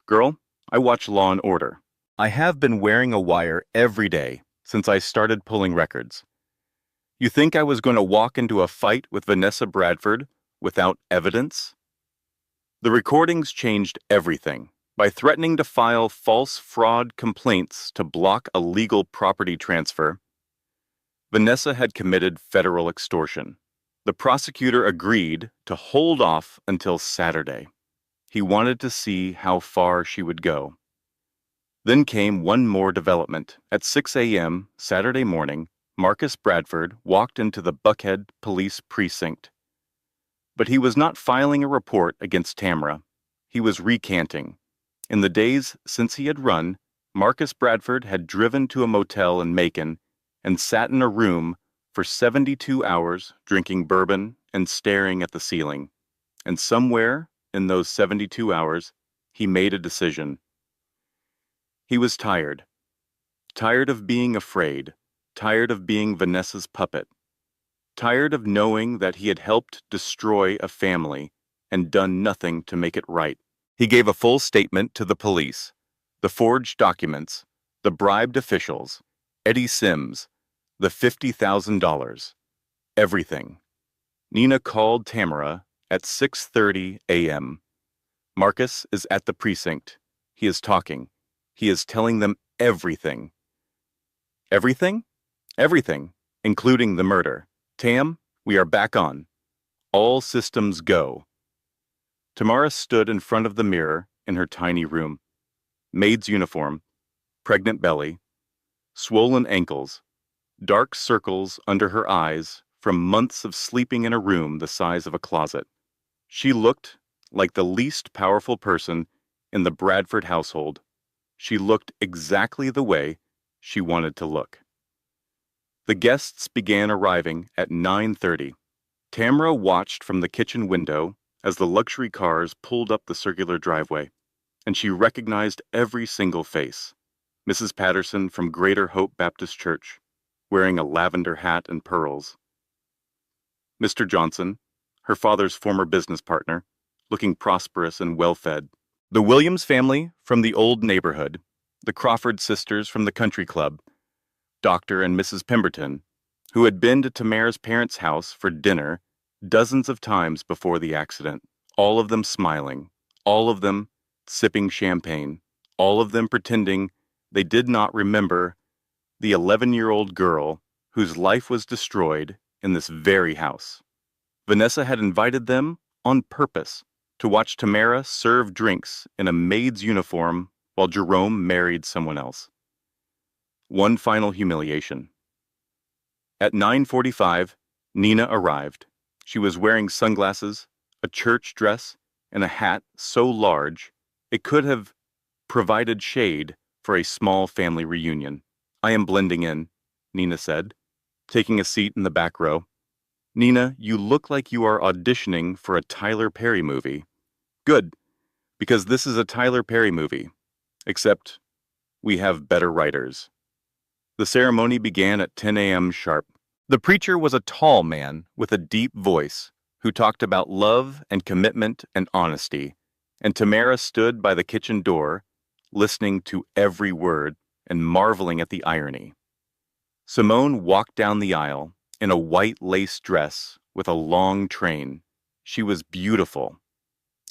Girl, I watch Law and Order. I have been wearing a wire every day since I started pulling records. You think I was going to walk into a fight with Vanessa Bradford without evidence? The recordings changed everything by threatening to file false fraud complaints to block a legal property transfer. Vanessa had committed federal extortion. The prosecutor agreed to hold off until Saturday. He wanted to see how far she would go. Then came one more development. At 6 a.m. Saturday morning, Marcus Bradford walked into the Buckhead Police Precinct. But he was not filing a report against Tamara. He was recanting. In the days since he had run, Marcus Bradford had driven to a motel in Macon and sat in a room for 72 hours drinking bourbon and staring at the ceiling. And somewhere in those 72 hours, he made a decision. He was tired. Tired of being afraid. Tired of being Vanessa's puppet. Tired of knowing that he had helped destroy a family and done nothing to make it right. He gave a full statement to the police. The forged documents, the bribed officials, Eddie Sims, the $50,000, everything. Nina called Tamara at 6:30 a.m. Marcus is at the precinct. He is talking. He is telling them everything. Everything? Everything, including the murder. Tam, we are back on. All systems go. Tamara stood in front of the mirror in her tiny room. Maid's uniform, pregnant belly, swollen ankles, dark circles under her eyes from months of sleeping in a room the size of a closet. She looked like the least powerful person in the Bradford household. She looked exactly the way she wanted to look. The guests began arriving at 9:30. Tamara watched from the kitchen window as the luxury cars pulled up the circular driveway, and she recognized every single face. Mrs. Patterson from Greater Hope Baptist Church, wearing a lavender hat and pearls. Mr. Johnson, her father's former business partner, looking prosperous and well-fed. The Williams family from the old neighborhood, the Crawford sisters from the country club, Dr. and Mrs. Pemberton, who had been to Tamara's parents' house for dinner dozens of times before the accident, all of them smiling, all of them sipping champagne, all of them pretending they did not remember the 11-year-old girl whose life was destroyed in this very house. Vanessa had invited them on purpose to watch Tamara serve drinks in a maid's uniform while Jerome married someone else. One final humiliation. At 9:45, Nina arrived. She was wearing sunglasses, a church dress, and a hat so large it could have provided shade for a small family reunion. I am blending in, Nina said, taking a seat in the back row. Nina, you look like you are auditioning for a Tyler Perry movie. Good, because this is a Tyler Perry movie, except we have better writers. The ceremony began at 10 a.m. sharp. The preacher was a tall man with a deep voice who talked about love and commitment and honesty, and Tamara stood by the kitchen door, listening to every word and marveling at the irony. Simone walked down the aisle in a white lace dress with a long train. She was beautiful.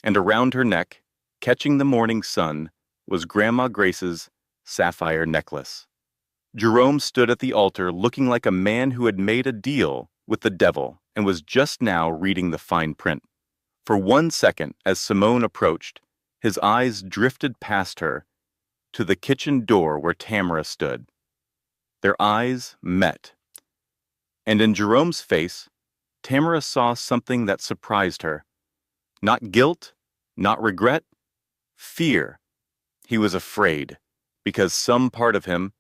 And around her neck, catching the morning sun, was Grandma Grace's sapphire necklace. Jerome stood at the altar looking like a man who had made a deal with the devil and was just now reading the fine print. For 1 second, as Simone approached, His eyes drifted past her to the kitchen door where Tamara stood. Their eyes met. And in Jerome's face, Tamara saw something that surprised her. Not guilt, not regret, fear. He was afraid, because some part of him,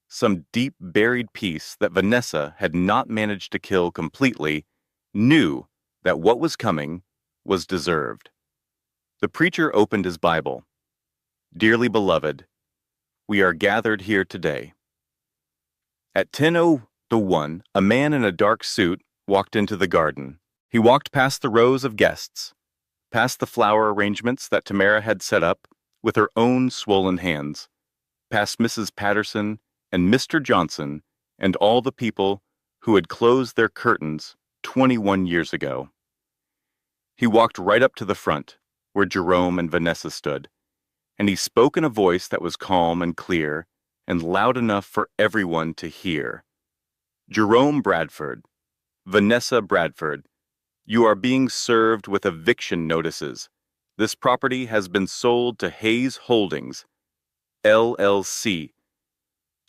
some deep buried piece that Vanessa had not managed to kill completely, knew that what was coming was deserved. The preacher opened his Bible. Dearly beloved, we are gathered here today. At 10:01, a man in a dark suit walked into the garden. He walked past the rows of guests, past the flower arrangements that Tamara had set up with her own swollen hands, past Mrs. Patterson and Mr. Johnson and all the people who had closed their curtains 21 years ago. He walked right up to the front, where Jerome and Vanessa stood, and he spoke in a voice that was calm and clear and loud enough for everyone to hear. Jerome Bradford, Vanessa Bradford, you are being served with eviction notices. This property has been sold to Hayes Holdings, LLC.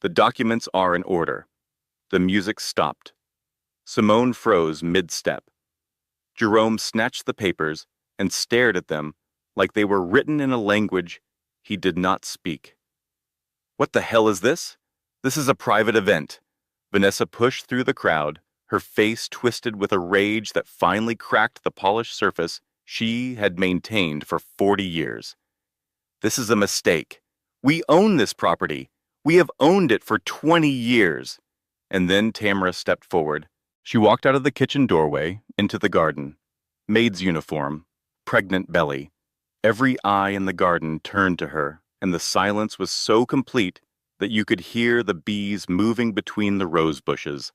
The documents are in order. The music stopped. Simone froze mid-step. Jerome snatched the papers and stared at them like they were written in a language he did not speak. What the hell is this? This is a private event. Vanessa pushed through the crowd, her face twisted with a rage that finally cracked the polished surface she had maintained for 40 years. This is a mistake. We own this property. We have owned it for 20 years. And then Tamara stepped forward. She walked out of the kitchen doorway into the garden. Maid's uniform, pregnant belly. Every eye in the garden turned to her, and the silence was so complete that you could hear the bees moving between the rose bushes.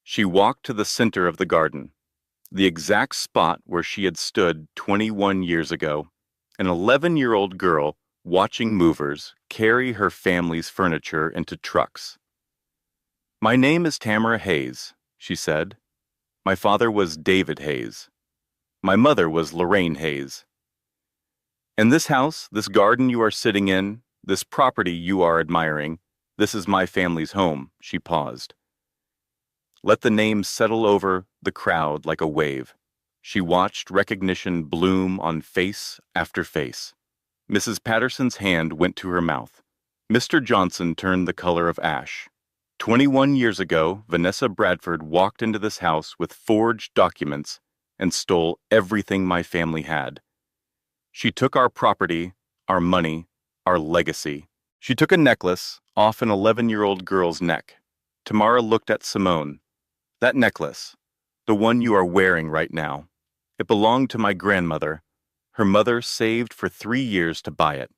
She walked to the center of the garden, the exact spot where she had stood 21 years ago, an 11-year-old girl watching movers carry her family's furniture into trucks. My name is Tamara Hayes, she said. My father was David Hayes. My mother was Lorraine Hayes. And this house, this garden you are sitting in, this property you are admiring, this is my family's home, she paused. Let the name settle over the crowd like a wave. She watched recognition bloom on face after face. Mrs. Patterson's hand went to her mouth. Mr. Johnson turned the color of ash. 21 years ago, Vanessa Bradford walked into this house with forged documents and stole everything my family had. She took our property, our money, our legacy. She took a necklace off an 11-year-old girl's neck. Tamara looked at Simone. That necklace, the one you are wearing right now, it belonged to my grandmother. Her mother saved for 3 years to buy it.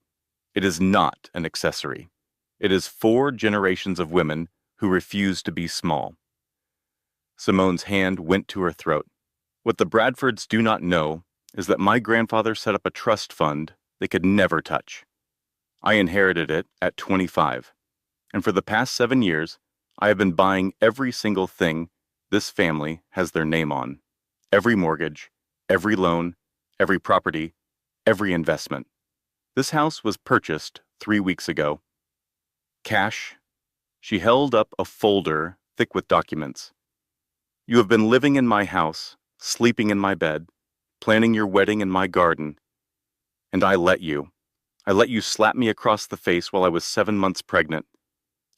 It is not an accessory. It is 4 generations of women who refuse to be small. Simone's hand went to her throat. What the Bradfords do not know is that my grandfather set up a trust fund they could never touch. I inherited it at 25, and for the past 7 years, I have been buying every single thing this family has their name on. Every mortgage, every loan, every property, every investment. This house was purchased 3 weeks ago. Cash. She held up a folder thick with documents. You have been living in my house, sleeping in my bed, planning your wedding in my garden, and I let you. I let you slap me across the face while I was 7 months pregnant.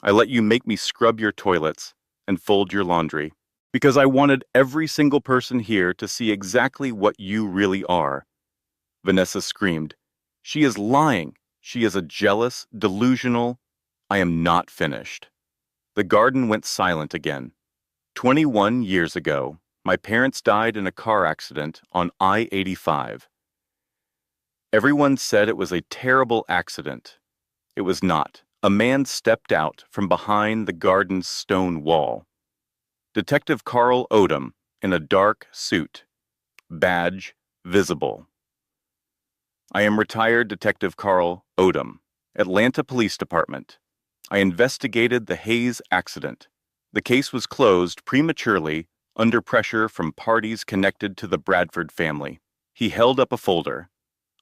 I let you make me scrub your toilets and fold your laundry, because I wanted every single person here to see exactly what you really are. Vanessa screamed. She is lying. She is a jealous, delusional. I am not finished. The garden went silent again. 21 years ago, my parents died in a car accident on I-85. Everyone said it was a terrible accident. It was not. A man stepped out from behind the garden's stone wall. Detective Carl Odom in a dark suit. Badge visible. I am retired Detective Carl Odom, Atlanta Police Department. I investigated the Hayes accident. The case was closed prematurely under pressure from parties connected to the Bradford family. He held up a folder.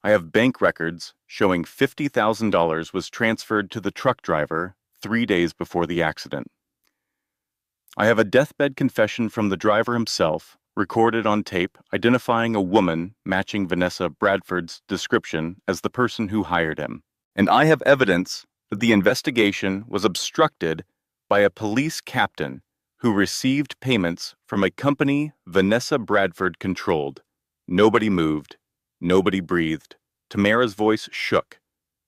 I have bank records showing $50,000 was transferred to the truck driver 3 days before the accident. I have a deathbed confession from the driver himself, recorded on tape, identifying a woman matching Vanessa Bradford's description as the person who hired him. And I have evidence that the investigation was obstructed by a police captain who received payments from a company Vanessa Bradford controlled. Nobody moved. Nobody breathed. Tamara's voice shook,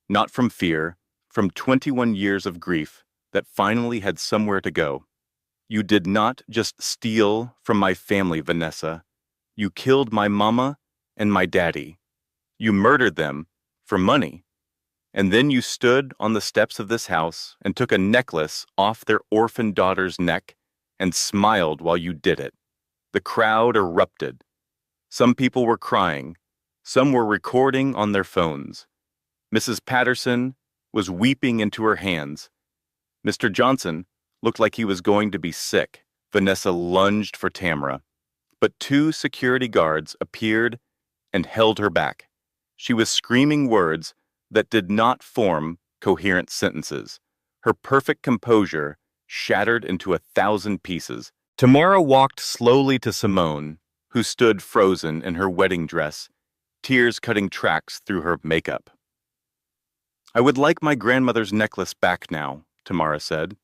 not from fear, from 21 years of grief that finally had somewhere to go. You did not just steal from my family, Vanessa. You killed my mama and my daddy. You murdered them for money. And then you stood on the steps of this house and took a necklace off their orphan daughter's neck and smiled while you did it. The crowd erupted. Some people were crying. Some were recording on their phones. Mrs. Patterson was weeping into her hands. Mr. Johnson looked like he was going to be sick. Vanessa lunged for Tamara, but 2 security guards appeared and held her back. She was screaming words that did not form coherent sentences. Her perfect composure shattered into 1,000 pieces. Tamara walked slowly to Simone, who stood frozen in her wedding dress, tears cutting tracks through her makeup. I would like my grandmother's necklace back now, Tamara said.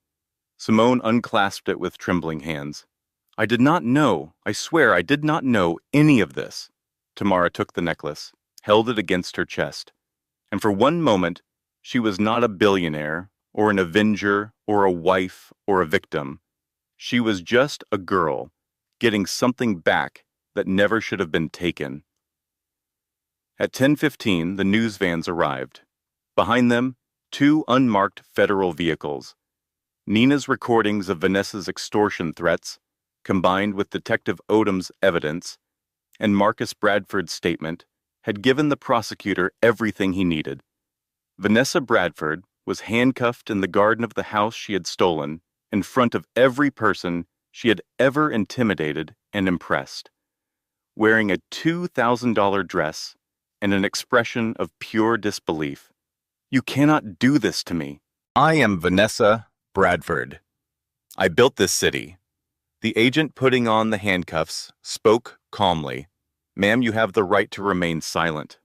Simone unclasped it with trembling hands. I did not know, I swear I did not know any of this. Tamara took the necklace, held it against her chest. And for one moment, she was not a billionaire, or an avenger, or a wife, or a victim. She was just a girl, getting something back that never should have been taken. At 10:15, the news vans arrived. Behind them, 2 unmarked federal vehicles. Nina's recordings of Vanessa's extortion threats, combined with Detective Odom's evidence, and Marcus Bradford's statement, had given the prosecutor everything he needed. Vanessa Bradford was handcuffed in the garden of the house she had stolen, in front of every person she had ever intimidated and impressed, wearing a $2,000 dress and an expression of pure disbelief. You cannot do this to me. I am Vanessa Bradford. I built this city. The agent putting on the handcuffs spoke calmly. Ma'am, you have the right to remain silent.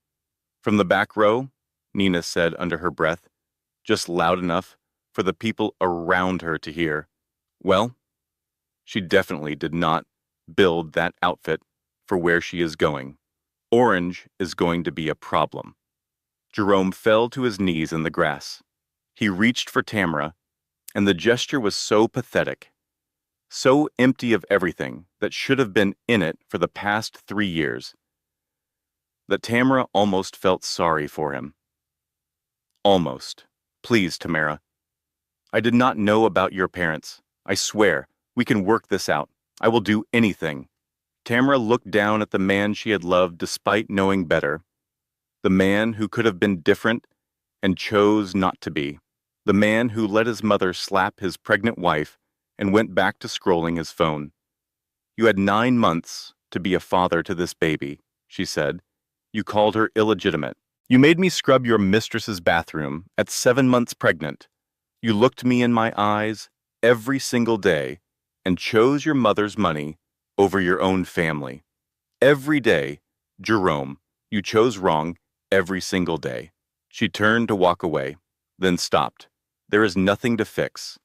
From the back row, Nina said under her breath, just loud enough for the people around her to hear. Well, she definitely did not build that outfit for where she is going. Orange is going to be a problem. Jerome fell to his knees in the grass. He reached for Tamara, and the gesture was so pathetic, so empty of everything that should have been in it for the past 3 years, that Tamara almost felt sorry for him. Almost. Please, Tamara. I did not know about your parents. I swear, we can work this out. I will do anything. Tamara looked down at the man she had loved despite knowing better, the man who could have been different and chose not to be, the man who let his mother slap his pregnant wife and went back to scrolling his phone. You had 9 months to be a father to this baby, she said. You called her illegitimate. You made me scrub your mistress's bathroom at 7 months pregnant. You looked me in my eyes every single day and chose your mother's money over your own family. Every day, Jerome, you chose wrong every single day. She turned to walk away, then stopped. There is nothing to fix.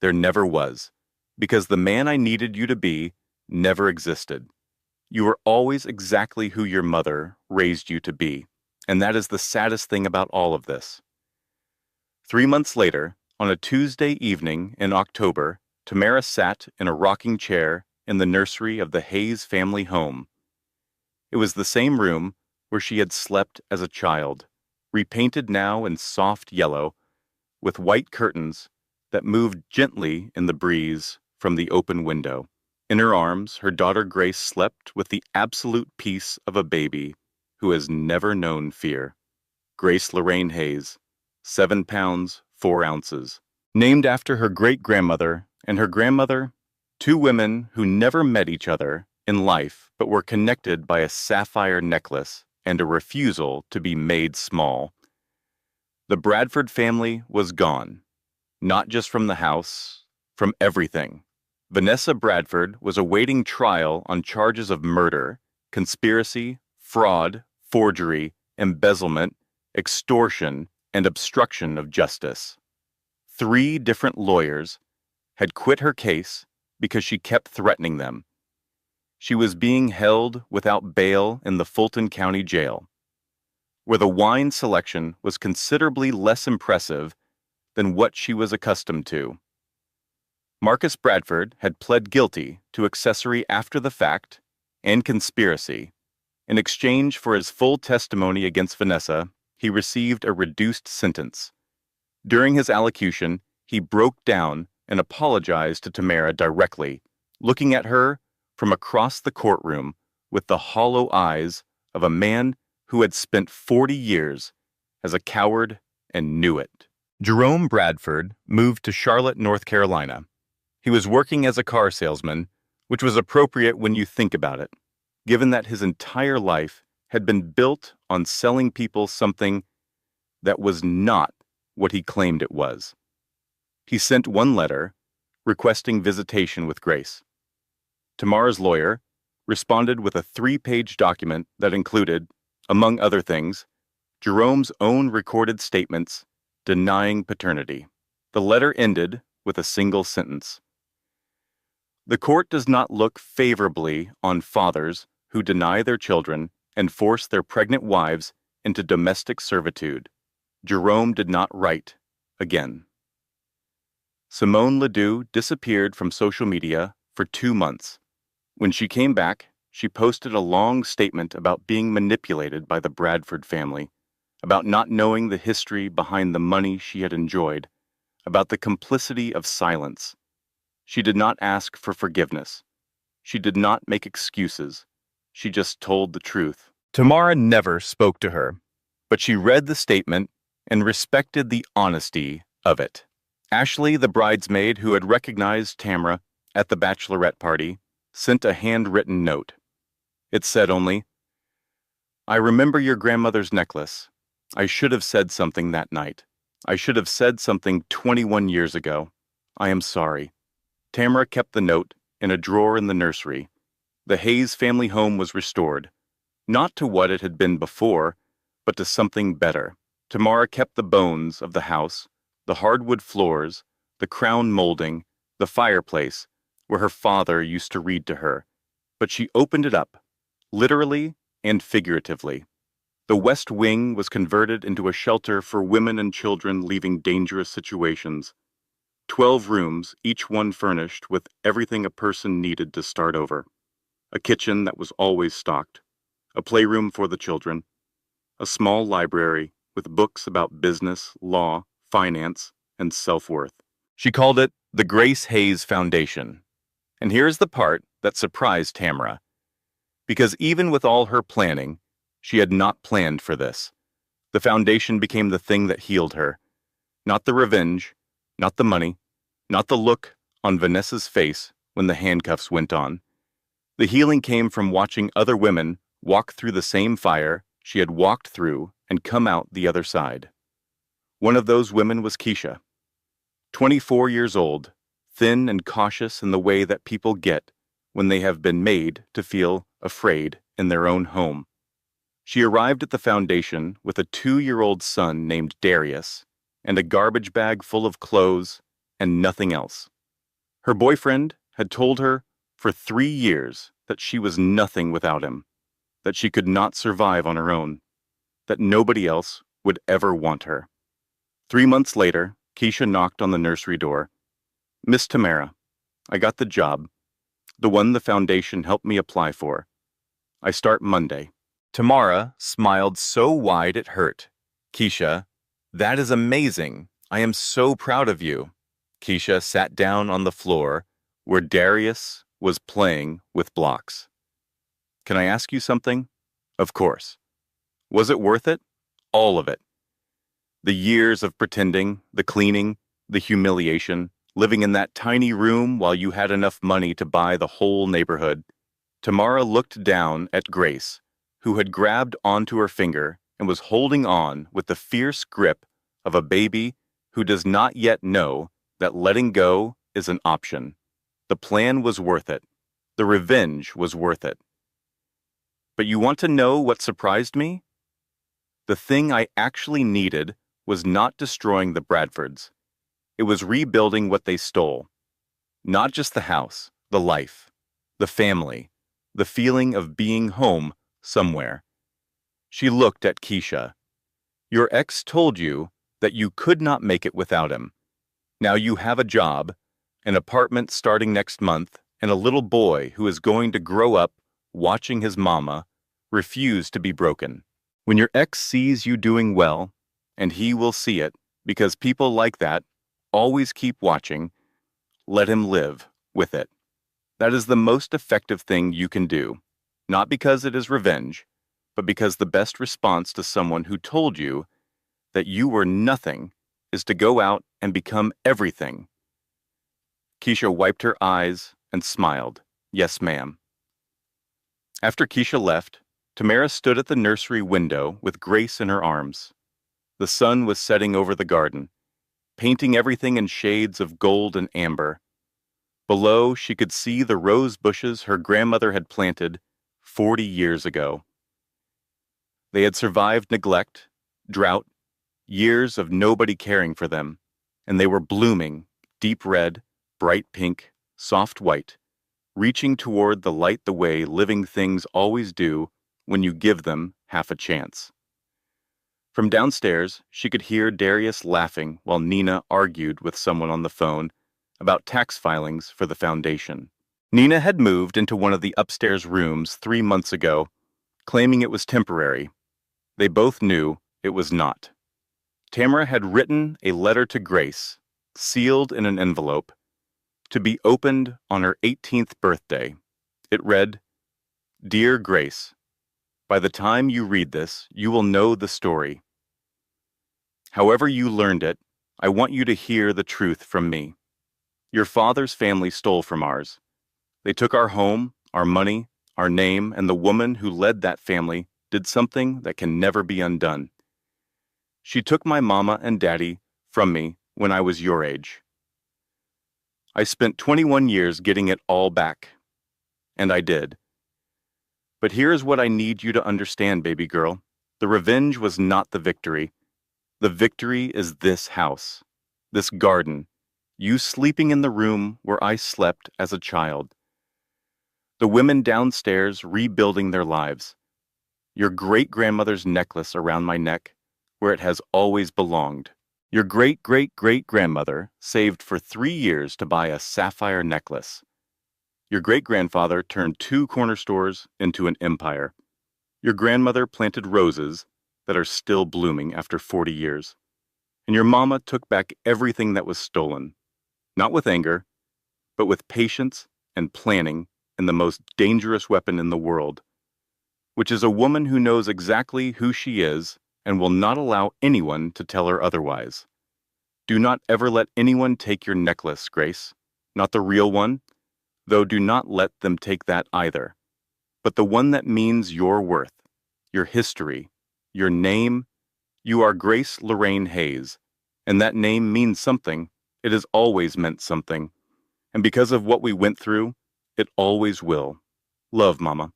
There never was, because the man I needed you to be never existed. You were always exactly who your mother raised you to be, and that is the saddest thing about all of this. 3 months later, on a Tuesday evening in October, Tamara sat in a rocking chair in the nursery of the Hayes family home. It was the same room where she had slept as a child, repainted now in soft yellow, with white curtains that moved gently in the breeze from the open window. In her arms, her daughter Grace slept with the absolute peace of a baby who has never known fear. Grace Lorraine Hayes, 7 pounds, 4 ounces. Named after her great-grandmother and her grandmother, 2 women who never met each other in life but were connected by a sapphire necklace and a refusal to be made small. The Bradford family was gone, not just from the house, from everything. Vanessa Bradford was awaiting trial on charges of murder, conspiracy, fraud, forgery, embezzlement, extortion, and obstruction of justice. 3 different lawyers had quit her case because she kept threatening them. She was being held without bail in the Fulton County Jail, where the wine selection was considerably less impressive than what she was accustomed to. Marcus Bradford had pled guilty to accessory after the fact and conspiracy. In exchange for his full testimony against Vanessa, he received a reduced sentence. During his allocution, he broke down and apologized to Tamara directly, looking at her from across the courtroom with the hollow eyes of a man who had spent 40 years as a coward and knew it. Jerome Bradford moved to Charlotte, North Carolina. He was working as a car salesman, which was appropriate when you think about it, given that his entire life had been built on selling people something that was not what he claimed it was. He sent one letter requesting visitation with Grace. Tamara's lawyer responded with a 3-page document that included, among other things, Jerome's own recorded statements denying paternity. The letter ended with a single sentence. The court does not look favorably on fathers who deny their children and force their pregnant wives into domestic servitude. Jerome did not write again. Simone Ledoux disappeared from social media for 2 months. When she came back, she posted a long statement about being manipulated by the Bradford family, about not knowing the history behind the money she had enjoyed, about the complicity of silence. She did not ask for forgiveness. She did not make excuses. She just told the truth. Tamara never spoke to her, but she read the statement and respected the honesty of it. Ashley, the bridesmaid who had recognized Tamara at the bachelorette party, sent a handwritten note. It said only, "I remember your grandmother's necklace. I should have said something that night. I should have said something 21 years ago. I am sorry." Tamara kept the note in a drawer in the nursery. The Hayes family home was restored, not to what it had been before, but to something better. Tamara kept the bones of the house, the hardwood floors, the crown molding, the fireplace, where her father used to read to her, but she opened it up, literally and figuratively. The West Wing was converted into a shelter for women and children leaving dangerous situations. 12 rooms, each one furnished with everything a person needed to start over. A kitchen that was always stocked, a playroom for the children, a small library with books about business, law, finance, and self-worth. She called it the Grace Hayes Foundation. And here's the part that surprised Tamara. Because even with all her planning, she had not planned for this. The foundation became the thing that healed her. Not the revenge, not the money, not the look on Vanessa's face when the handcuffs went on. The healing came from watching other women walk through the same fire she had walked through and come out the other side. One of those women was Keisha. 24 years old, thin and cautious in the way that people get when they have been made to feel afraid in their own home. She arrived at the foundation with a 2-year-old son named Darius and a garbage bag full of clothes and nothing else. Her boyfriend had told her for 3 years that she was nothing without him, that she could not survive on her own, that nobody else would ever want her. 3 months later, Keisha knocked on the nursery door. "Miss Tamara, I got the job, the one the foundation helped me apply for. I start Monday." Tamara smiled so wide it hurt. "Keisha, that is amazing. I am so proud of you." Keisha sat down on the floor where Darius was playing with blocks. "Can I ask you something?" "Of course." "Was it worth it?" "All of it." The years of pretending, the cleaning, the humiliation, living in that tiny room while you had enough money to buy the whole neighborhood. Tamara looked down at Grace, who had grabbed onto her finger and was holding on with the fierce grip of a baby who does not yet know that letting go is an option. The plan was worth it. The revenge was worth it. But you want to know what surprised me? The thing I actually needed was not destroying the Bradfords. It was rebuilding what they stole. Not just the house, the life, the family, the feeling of being home somewhere. She looked at Keisha. Your ex told you that you could not make it without him. Now you have a job, an apartment starting next month, and a little boy who is going to grow up watching his mama refuse to be broken. When your ex sees you doing well, and he will see it, because people like that always keep watching, let him live with it. That is the most effective thing you can do, not because it is revenge, but because the best response to someone who told you that you were nothing is to go out and become everything. Keisha wiped her eyes and smiled. Yes, ma'am. After Keisha left, Tamara stood at the nursery window with Grace in her arms. The sun was setting over the garden, painting everything in shades of gold and amber. Below, she could see the rose bushes her grandmother had planted 40 years ago. They had survived neglect, drought, years of nobody caring for them, and they were blooming, deep red, bright pink, soft white, reaching toward the light the way living things always do when you give them half a chance. From downstairs, she could hear Darius laughing while Nina argued with someone on the phone about tax filings for the foundation. Nina had moved into one of the upstairs rooms 3 months ago, claiming it was temporary. They both knew it was not. Tamara had written a letter to Grace, sealed in an envelope, to be opened on her 18th birthday. It read, Dear Grace, by the time you read this, you will know the story. However you learned it, I want you to hear the truth from me. Your father's family stole from ours. They took our home, our money, our name, and the woman who led that family did something that can never be undone. She took my mama and daddy from me when I was your age. I spent 21 years getting it all back. And I did. But here is what I need you to understand, baby girl. The revenge was not the victory. The victory is this house, this garden, you sleeping in the room where I slept as a child. The women downstairs rebuilding their lives. Your great-grandmother's necklace around my neck, where it has always belonged. Your great-great-great-grandmother saved for 3 years to buy a sapphire necklace. Your great-grandfather turned 2 corner stores into an empire. Your grandmother planted roses that are still blooming after 40 years. And your mama took back everything that was stolen, not with anger, but with patience and planning and the most dangerous weapon in the world, which is a woman who knows exactly who she is and will not allow anyone to tell her otherwise. Do not ever let anyone take your necklace, Grace. Not the real one, though do not let them take that either, but the one that means your worth, your history, your name. You are Grace Lorraine Hayes, and that name means something. It has always meant something, and because of what we went through, it always will. Love, Mama.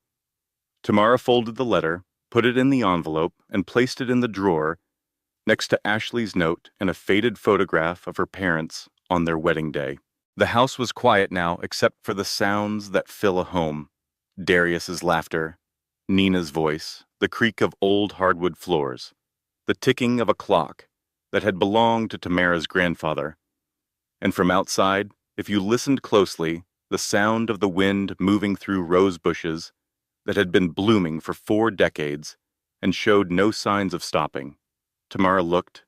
Tamara folded the letter, put it in the envelope, and placed it in the drawer next to Ashley's note and a faded photograph of her parents on their wedding day. The house was quiet now except for the sounds that fill a home. Darius's laughter, Nina's voice, the creak of old hardwood floors, the ticking of a clock that had belonged to Tamara's grandfather. And from outside, if you listened closely, the sound of the wind moving through rose bushes that had been blooming for 4 decades and showed no signs of stopping. Tamara looked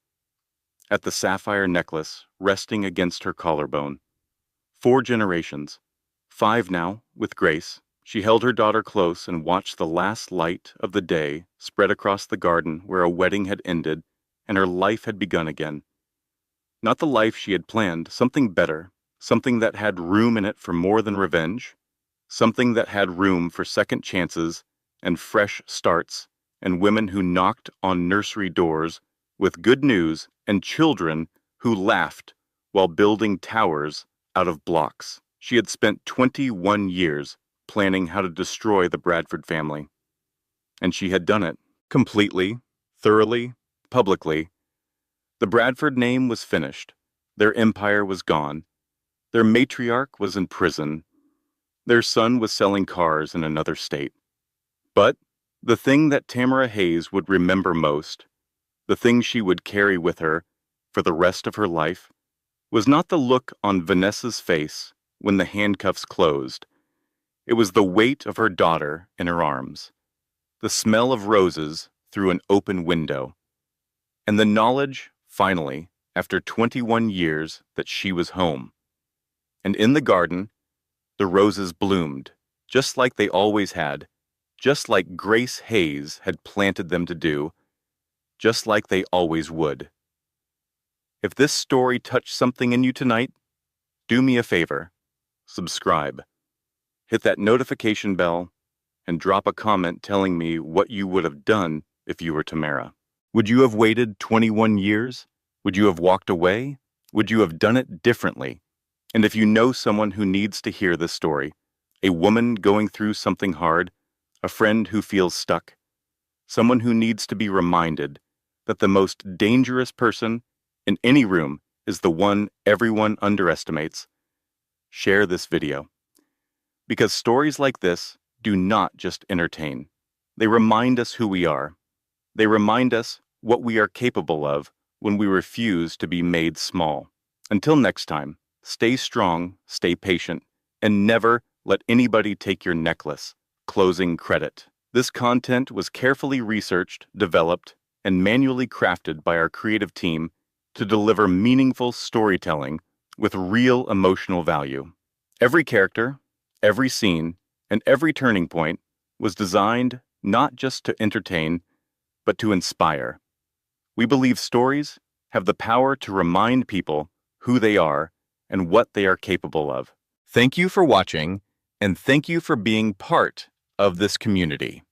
at the sapphire necklace resting against her collarbone. 4 generations, 5 now, with Grace. She held her daughter close and watched the last light of the day spread across the garden where a wedding had ended and her life had begun again. Not the life she had planned, something better, something that had room in it for more than revenge, something that had room for second chances and fresh starts, and women who knocked on nursery doors with good news, and children who laughed while building towers out of blocks. She had spent 21 years planning how to destroy the Bradford family. And she had done it. Completely, thoroughly, publicly. The Bradford name was finished. Their empire was gone. Their matriarch was in prison. Their son was selling cars in another state. But the thing that Tamara Hayes would remember most, the thing she would carry with her for the rest of her life, was not the look on Vanessa's face when the handcuffs closed. It was the weight of her daughter in her arms, the smell of roses through an open window, and the knowledge, finally, after 21 years, that she was home. And in the garden, the roses bloomed, just like they always had, just like Grace Hayes had planted them to do, just like they always would. If this story touched something in you tonight, do me a favor. Subscribe. Hit that notification bell and drop a comment telling me what you would have done if you were Tamara. Would you have waited 21 years? Would you have walked away? Would you have done it differently? And if you know someone who needs to hear this story, a woman going through something hard, a friend who feels stuck, someone who needs to be reminded that the most dangerous person in any room is the one everyone underestimates, share this video. Because stories like this do not just entertain. They remind us who we are. They remind us what we are capable of when we refuse to be made small. Until next time, stay strong, stay patient, and never let anybody take your necklace. Closing credit. This content was carefully researched, developed, and manually crafted by our creative team to deliver meaningful storytelling with real emotional value. Every character, every scene, and every turning point was designed not just to entertain, but to inspire. We believe stories have the power to remind people who they are and what they are capable of. Thank you for watching, and thank you for being part of this community.